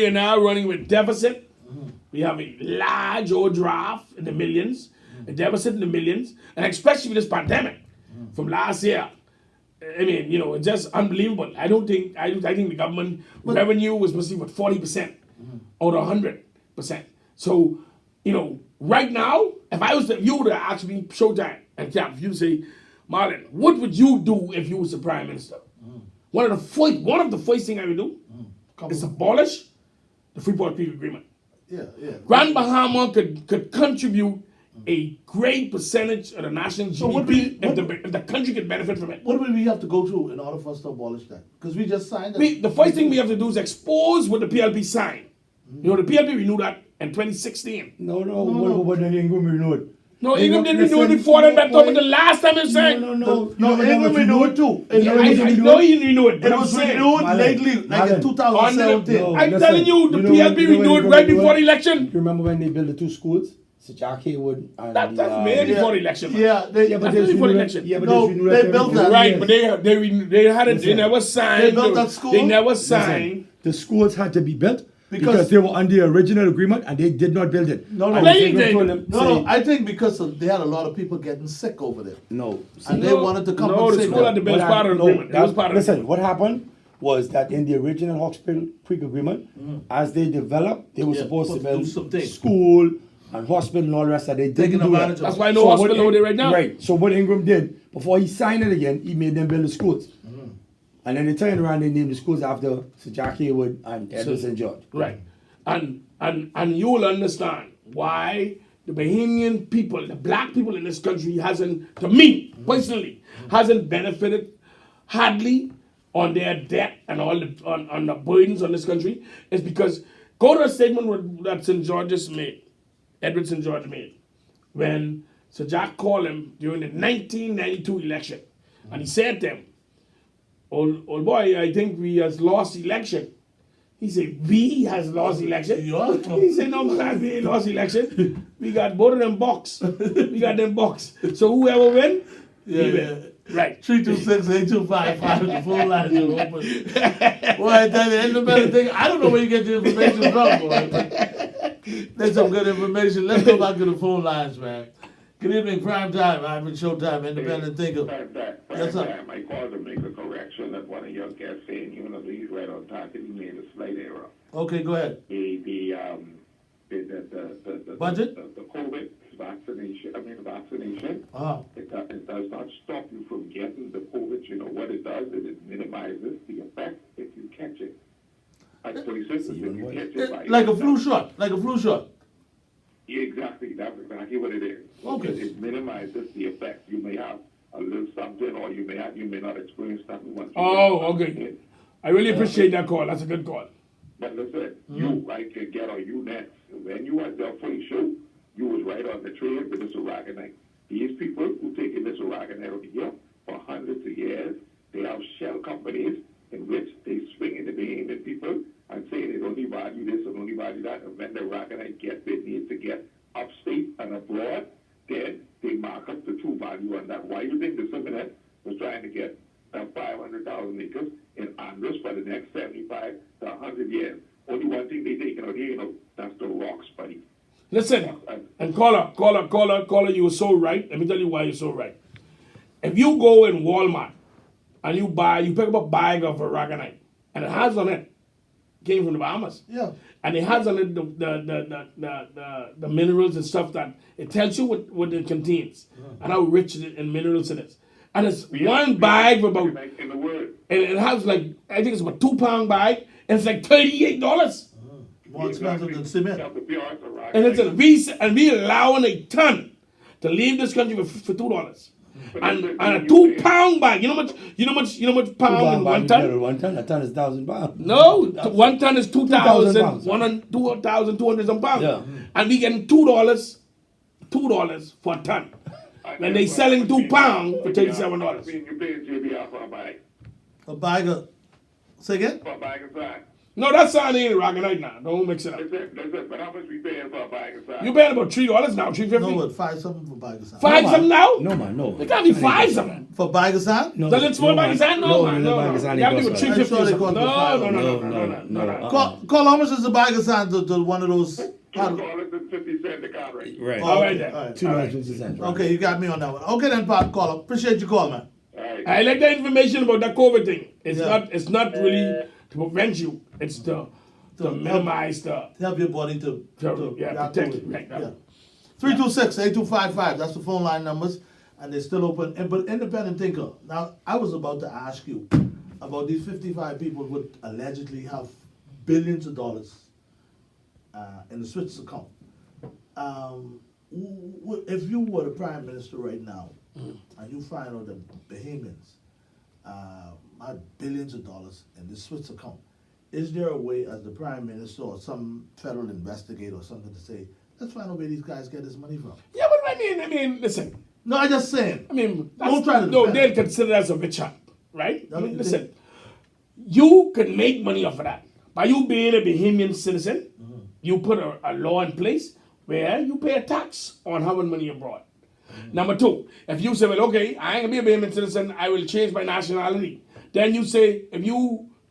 are now running with deficit. We have a large overdraft in the millions, a deficit in the millions, and especially with this pandemic from last year. I mean, it's just unbelievable. I think the government revenue was supposed to be 40% out of 100%. So, right now, if you would have asked me, Showtime and Cap, if you say, Marlon, what would you do if you was the prime minister? One of the first things I would do is abolish the Freeport Peak Agreement. Yeah. Grand Bahama could contribute a great percentage of the national So what GDP we- if the country could benefit from it. What do we have to go through in order for us to abolish that? Because we just signed it. The first thing we have to do is expose what the PLP signed. The PLP renewed that in 2016. No. What then Ingram renewed? No, Ingram didn't renew it before that. That's over the last time it signed. No. Ingram renewed too. I know he renewed it, but It I'm was saying. renewed Marlon, lately, like in Marlon. 2017. No. I'm listen, telling you, the you know PLP what- you know what renewed Ingram right did? before the election. You remember when they built the two schools? Sir Haywood and That's way before the election. man. Yeah, they, Yeah, but That's they before the renewed election. it. Yeah, but No, renewed they every built 4 that. Right, years. but they had it. They Listen. never signed. They built that school? They never Listen, signed. the schools had to be built because Because- they were under the original agreement and they did not build it. No, And no. Ingram They- told them, No, say, I think because they had a lot of people getting sick over there. no. And they wanted to No, the compensate school had them. to build What part of the happened- agreement. It was part of listen, what happened was that in the original Hawks Creek agreement, as they developed, they were Yeah, supposed to supposed to do build something. school and hospital and all the rest of that. They Taking didn't do advantage that. of That's why no hospital over there right now. Right. So what Ingram did, before he signed it again, he made them build the schools. And then they turned around and named the schools after Sir Jack Haywood and Edward St. George. Right. And you will understand why the Bahamian people, the black people in this country hasn't, to me personally, hasn't benefited hardly on their debt and all on the burdens on this country. Is because go to a statement that St. George's made, Edward St. George made, when Sir Jack called him during the 1992 election. And he said to him, old boy, I think we has lost election. He said, we has lost election. Yeah. He said, no, man, we ain't lost election. We got both of them box. We got them box. So whoever win, Yeah, he yeah. win. Right. 326-8255, the phone lines are open. Boy, I tell you, the independent thing, I don't know where you get the information from, boy. But there's some good information. Let's go back to the phone lines, man. Good evening, Primetime. I'm in Showtime, independent thinker. Yes, sir. I called to make a correction that one of your guests saying, even though he's right on target, he made a slight error. Okay, go ahead. The Budget? The COVID vaccination, it does not stop you from getting the COVID. You know what it does is it minimizes the effect if you catch it. Like for instance, if you catch it by Like a flu shot. Yeah, exactly. That's exactly what it is. Okay. It minimizes the effect. You may have a little something, or you may not experience something once. Okay. I really appreciate that call. That's a good call. But listen, you right can get on you next. When you went there for your show, you was right on the train with this aragonite. These people who taking this aragonite over here for hundreds of years, they have shell companies in which they swing in the Bahamian people and say they only value this and only value that. And when the aragonite gets it needs to get upstate and abroad, then they mark up the true value on that. Why do you think the Simonet was trying to get 500,000 acres in Andros for the next 75 to 100 years? Only one thing they taking out here, that's the rocks, buddy. Listen, and caller, you were so right. Let me tell you why you're so right. If you go in Walmart and you pick up a bag of aragonite, and it has on it, came from the Bahamas. Yeah. And it has on it the minerals and stuff that it tells you what it contains and how rich it in minerals it is. And it's one bag for about, In the word. and it has like, I think it's about 2 pound bag, and it's like $38. More expensive than cement. And it's we allowing a ton to leave this country for $2. And a 2 pound bag, you know much pound in 1 ton? 1 ton, a ton is 1,000 pounds. No, 1 ton is 2,000 pounds. 2,200 some pounds. Yeah. And we getting $2 for a ton. When they selling 2 pounds for $37. You pay JBR for a bag. A bag of, say again? For a bag of side. No, that sound ain't rocking right now. Don't mix it up. That's it. But how much we paying for a bag of side? You paying about $3 now, $3.50. No, but 5 something for bag of sand. 5 something now? No, man, no. It gotta be 5 something. For bag of sand? No, The little small bag of sand? No, man. the No, bag no. of sand You have to ain't go cost I'm 350 sure they or cost something. the No. no. Call how much is the bag of sand to one of those? $2.50 the car rate. Right. All right then. All right. $2.50. Right. Okay, you got me on that one. Okay then, Pop, call up. Appreciate your call, man. All right. I like the information about that COVID thing. It's Yeah. not really to prevent you. It's to minimize the Help your body to react protect to you. it. Right. Yeah. 326-8255. That's the phone line numbers, and they're still open. But independent thinker. Now, I was about to ask you about these 55 people who would allegedly have billions of dollars in the Swiss account. If you were the prime minister right now, and you find out that Bahamians had billions of dollars in the Swiss account, is there a way as the prime minister or some federal investigator or something to say, let's find out where these guys get this money from? Yeah, but I mean, listen. No, I'm just saying. I mean, Don't try to no, defend. they'll consider that as a witch hunt, right? I I mean, mean, listen, you can make money off of that. By you being a Bahamian citizen, you put a law in place where you pay a tax on how much money you brought. Number two, if you say, well, okay, I ain't gonna be a Bahamian citizen, I will change my nationality. Then you say,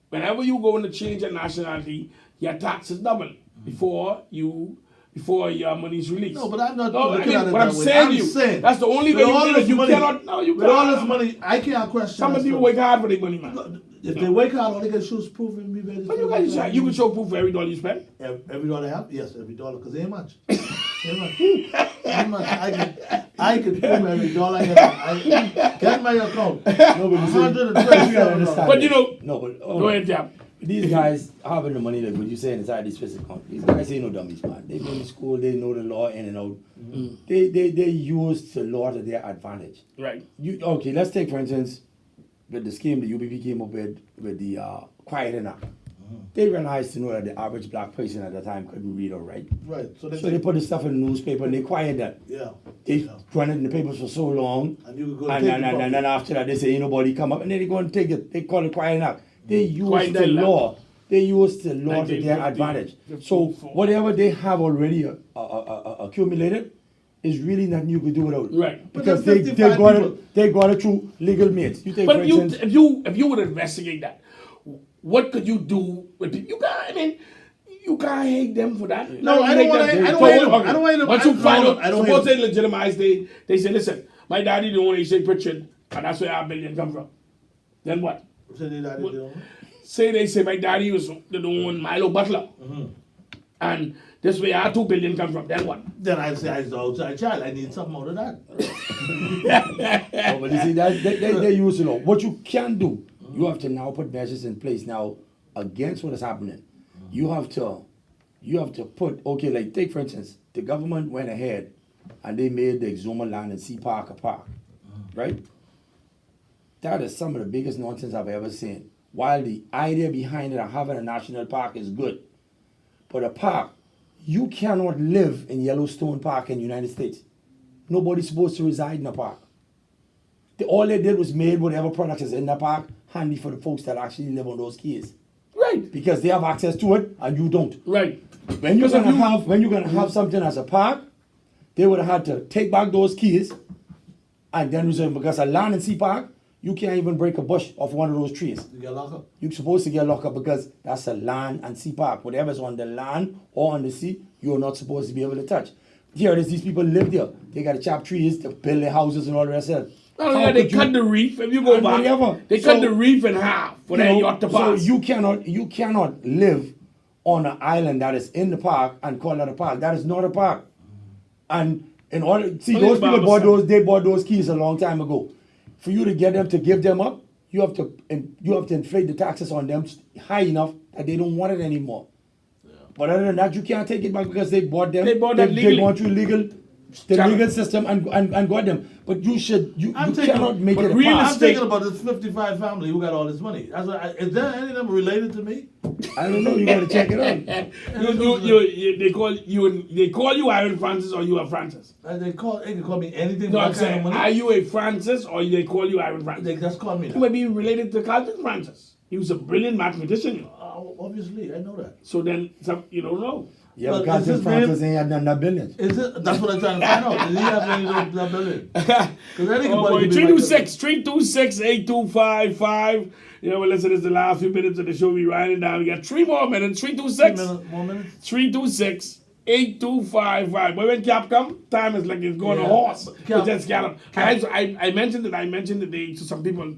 whenever you go in to change your nationality, your tax is double before your money is released. No, but I'm not No, looking at it what that I'm way. saying I'm to you, saying, that's the only way with you all do this it. You money- cannot, no, you With can't. all this money, I can't question. Some that people stuff. work hard for their money, man. If they wake out, all they can show is proof and be ready. But you can show proof for every dollar you spend. Every dollar I have? Yes, every dollar, because ain't much. Ain't much. Ain't much. I can prove every dollar I have. Get my account. No, but you see, you gotta understand. But you know, No, but go ahead, Jam. these guys having the money, like what you saying inside this Swiss account, these guys ain't no dummies, man. They've been to school, they know the law in and out. They use the law to their advantage. Right. Okay, let's take for instance with the scheme the UBP came up with the quieting act. They realized to know that the average black person at the time couldn't read or write. Right. So So they put the stuff in the newspaper and they quieted that. yeah. They run it in the papers for so long, And you could go and take it then after that they say ain't nobody come up, and then they go and take it. They call it quieting act. They use Quieting the act. law. They use the law to their 1950, advantage. 54. So whatever they have already accumulated is really nothing you could do without. Right. Because But they the got 55 it. They got it through legal means. You take for But you, instance. if you would investigate that, what could you do with people? You can't hate them for that. No, I don't want to. I don't hate them. I don't hate them. Once you find out, I don't suppose hate they legitimize, they say, listen, my daddy the one say Pritchard, and that's where our billion come from. Then what? them. They say my daddy was the one Milo Butler, and this way our 2 billion come from. Then what? Then I say, as the outside child, I need something out of that. Oh, but you see, they use the law. What you can do, you have to now put measures in place now against what is happening. You have to put, okay, like take for instance, the government went ahead and they made the Exuma land and Sea Park a park, right? That is some of the biggest nonsense I've ever seen. While the idea behind it of having a national park is good, but a park, you cannot live in Yellowstone Park in the United States. Nobody's supposed to reside in a park. All they did was made whatever products is in the park handy for the folks that actually live on those keys. Right. Because they have access to it and you don't. Right. When you're gonna have something as a park, they would have had to take back those keys and then reserve, because a land in Sea Park, you can't even break a bush off one of those trees. You get locked up. You're supposed to get locked up because that's a land and sea park. Whatever's on the land or on the sea, you're not supposed to be able to touch. Here it is, these people live there. They got to chop trees, to build their houses and all the rest of it. Oh, yeah, they cut the reef. If you go And back, whatever. they cut the reef in half for their yacht to so pass. you cannot live on an island that is in the park and call that a park. That is not a park. And in order, see, Only those about people bought themselves. they bought those keys a long time ago. For you to get them to give them up, you have to inflate the taxes on them high enough that they don't want it anymore. But other than that, you can't take it back because they bought them. They bought them legally. They want you legal. the channel. legal system and got them. But you I'm cannot make but it a real pass. I'm estate- thinking about this 55 family who got all this money. Is there any of them related to me? I don't know. You got to check it out. They call you Aaron Francis or you are Francis. They can call me anything No, but I'm that kind saying, of money. are you a Francis or they call you Aaron Francis? They just call me You that. might be related to Carlton Francis. He was a brilliant mathematician. You know. Obviously, I know that. So then you don't know. Yeah, But because is his his Francis name- ain't had none of that billions. Is it? That's what I'm trying to find out. Does he have any of that billion? Because Oh boy, 326-326-8255. You know, well, listen, this is the last few minutes of the show. We writing down. We got 3 more minutes. 326 More minutes. 326-8255. But when Cap come, time is like it's going a Yeah. horse. Cap- It just gallop. I mentioned it. I mentioned today to some people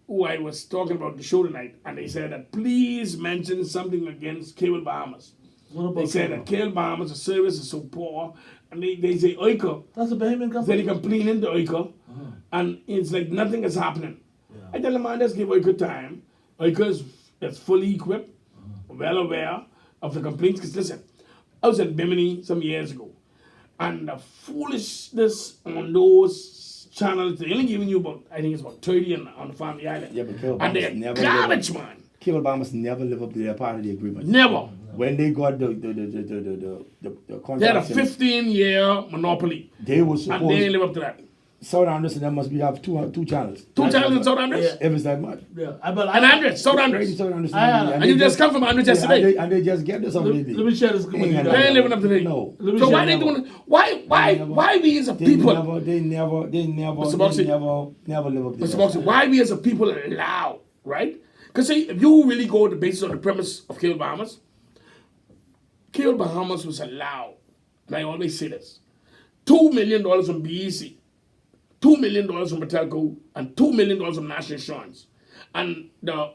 who I was talking about the show tonight, and they said that please mention something against Cable Bahamas. What about They said that Cable Bahamas, the service is so poor, and they say Oika. That's a Bahamian Then company. he complain into Oika, and it's like nothing is happening. I tell him, man, just give Oika time. Oika is fully equipped, well aware of the complaints. Because listen, I was at Bimini some years ago, and the foolishness on those channels, they're only giving you about, I think it's about 30 on the Family Island. Yeah, but Cable and Bahamas they're never garbage, man. Cable Bahamas never live up to their part of the agreement. Never. When they got the They had a contract, 15-year monopoly, they were and they didn't supposed. live up to that. South Anderson, there must be have two channels. Two channels in South Andres? Yeah. If it's that much. Yeah, And Andres, South Right, Andres. South Anderson. And you just come from Andres yesterday. And they just get this on Let the me share this with you Ain't guys. They ain't living up to date. No. Let me So share why they that doing? Why we as a They people, never Mr. Moxey. never live up to Mr. that. Moxey, why we as a people allow, right? Because see, if you really go to the basis of the premise of Cable Bahamas was allowed, and I always say this, $2 million from BEC, $2 million from Metelco, and $2 million from National Insurance. And the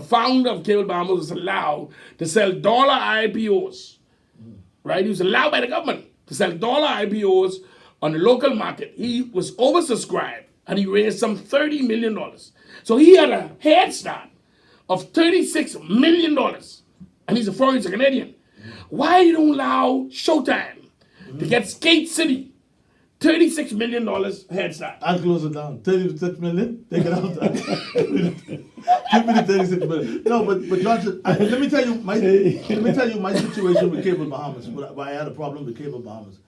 founder of Cable Bahamas was allowed to sell dollar IPOs, right? He was allowed by the government to sell dollar IPOs on the local market. He was oversubscribed, and he raised some $30 million. So he had a head start of $36 million, and he's a foreign, he's a Canadian. Why you don't allow Showtime to get Skate City $36 million head start? I'll close it down. 36 million? Take it out. Give me the 36 million. No, but Johnson, let me tell you my situation with Cable Bahamas. Why I had a problem with Cable Bahamas.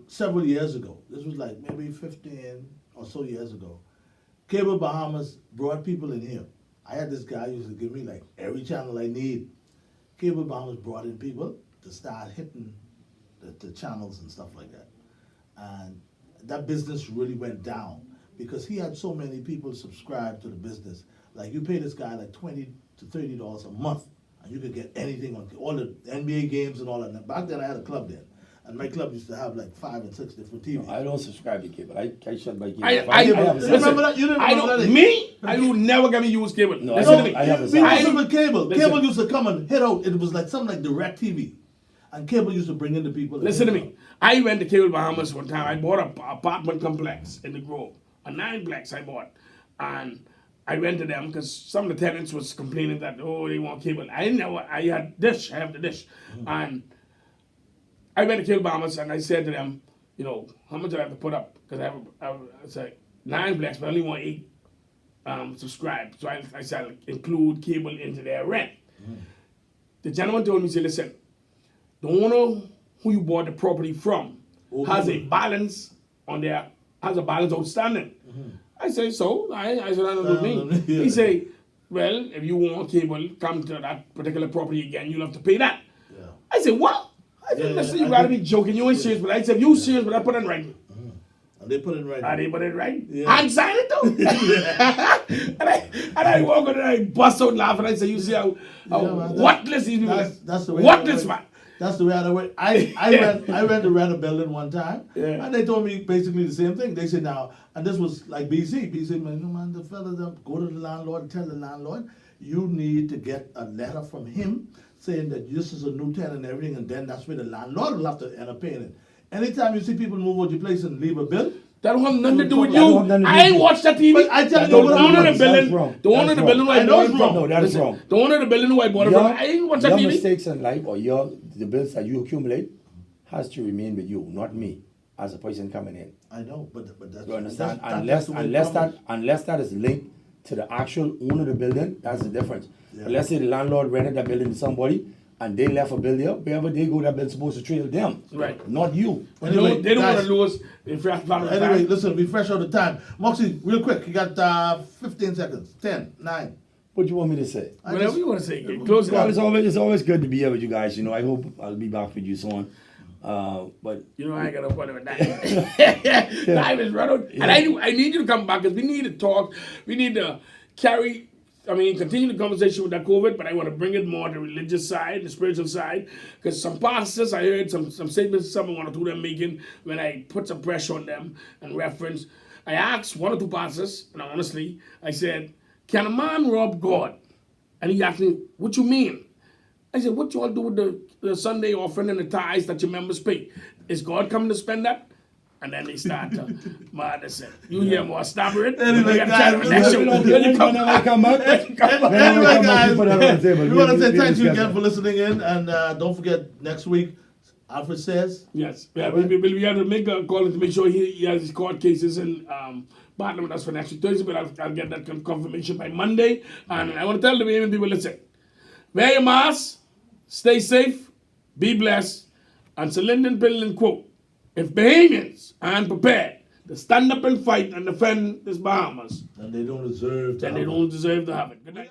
Several years ago, this was like maybe 15 or so years ago, Cable Bahamas brought people in here. I had this guy who used to give me like every channel I need. Cable Bahamas brought in people to start hitting the channels and stuff like that. And that business really went down because he had so many people subscribe to the business. Like you pay this guy like $20 to $30 a month, and you could get anything on all the NBA games and all that. Back then I had a club then, and my club used to have like 5 and 6 different TVs. I don't subscribe to cable. I shut my cable. I have a listen, remember that? You didn't I remember don't, that? me? I will never get me use cable. No, Listen to I me. have a We I- was with cable. Listen. Cable used to come and hit out. It was like something like Direct TV, and cable used to bring in the people. that Listen to hit me. I went to Cable Bahamas one time. I bought an apartment complex in the Grove, a 9-plex I bought, and I went to them because some of the tenants was complaining that they want cable. I didn't know. I had dish. I have the dish, and I went to Cable Bahamas and I said to them, how much do I have to put up? Because I said 9-plex, but I only want 8 subscribed. So I said I'll include cable into their rent. The gentleman told me, he said, listen, the owner who you bought the property from has a balance outstanding. I say, so? I said, that doesn't mean. Yeah. He say, well, if you want cable, come to that particular property again, you'll have to pay that. Yeah. I said, what? I said, Yeah, listen, yeah, you I gotta think- be joking. You ain't serious, but I said, you serious, but I put it in writing. And they put it right. And they put it right. Yeah. And signed it too. and I walk in and I bust out laughing. I say, you see how man, worthless these people are. That's the way. Worthless, man. That's the way I went. I went to rent a building one time, Yeah. and they told me basically the same thing. They said now, and this was like BC. BC, man, the fella go to the landlord and tell the landlord you need to get a letter from him saying that this is a new tenant and everything, and then that's where the landlord will have to end up paying it. Anytime you see people move out your place and leave a bill, That don't have nothing to do with That don't you. have nothing to do I with ain't you. watched that TV. But I tell you the what owner of the That's building, wrong. the owner of the That's building who I wrong. I know bought it it's from. wrong. No, that is Listen, wrong. The owner of the building who I bought it from. I ain't watched that Your TV. mistakes in life or the bills that you accumulate has to remain with you, not me, as a person coming in. I know, but that's You understand? that's the way it comes. Unless that is linked to the actual owner of the building, that's the difference. Yeah. But let's say the landlord rented that building to somebody and they left a bill there, wherever they go, that bill's supposed to trail them. Right. Not you. Anyway, they don't want guys, to lose the fresh plan of Anyway, time. listen, we fresh out of time. Moxie, real quick, you got 15 seconds. 10, 9. What do you want me to say? Whatever you want to say, close it Well, out. it's always good to be here with you guys. You know, I hope I'll be back with you soon. But You know, I ain't got no point with that. Time is run out. And I need you to come back because we need to talk. We need to continue the conversation with that COVID, but I want to bring it more to the religious side, the spiritual side. Because some pastors, I heard some statements some one or two of them making when I put some pressure on them and reference. I asked one or two pastors, and honestly, I said, can a man rob God? And he asked me, what you mean? I said, what you all do with the Sunday offering and the tithes that your members pay? Is God coming to spend that? And then they start to, man, they said, you hear more stabbering? Anyway, guys, Anyway, guys, we want to say thank you discuss again that. for listening in, and don't forget, next week, Alfred Says. Yes, we have to make a call to make sure he has his court cases and partner with us for next week Thursday, but I'll get that confirmation by Monday. And I want to tell the Bahamian people, listen, wear your mask, stay safe, be blessed, and Sir Lyndon Pinland quote, if Bahamians aren't prepared to stand up and fight and defend this Bahamas, And they don't deserve to then they have it. don't deserve to have it. Good night.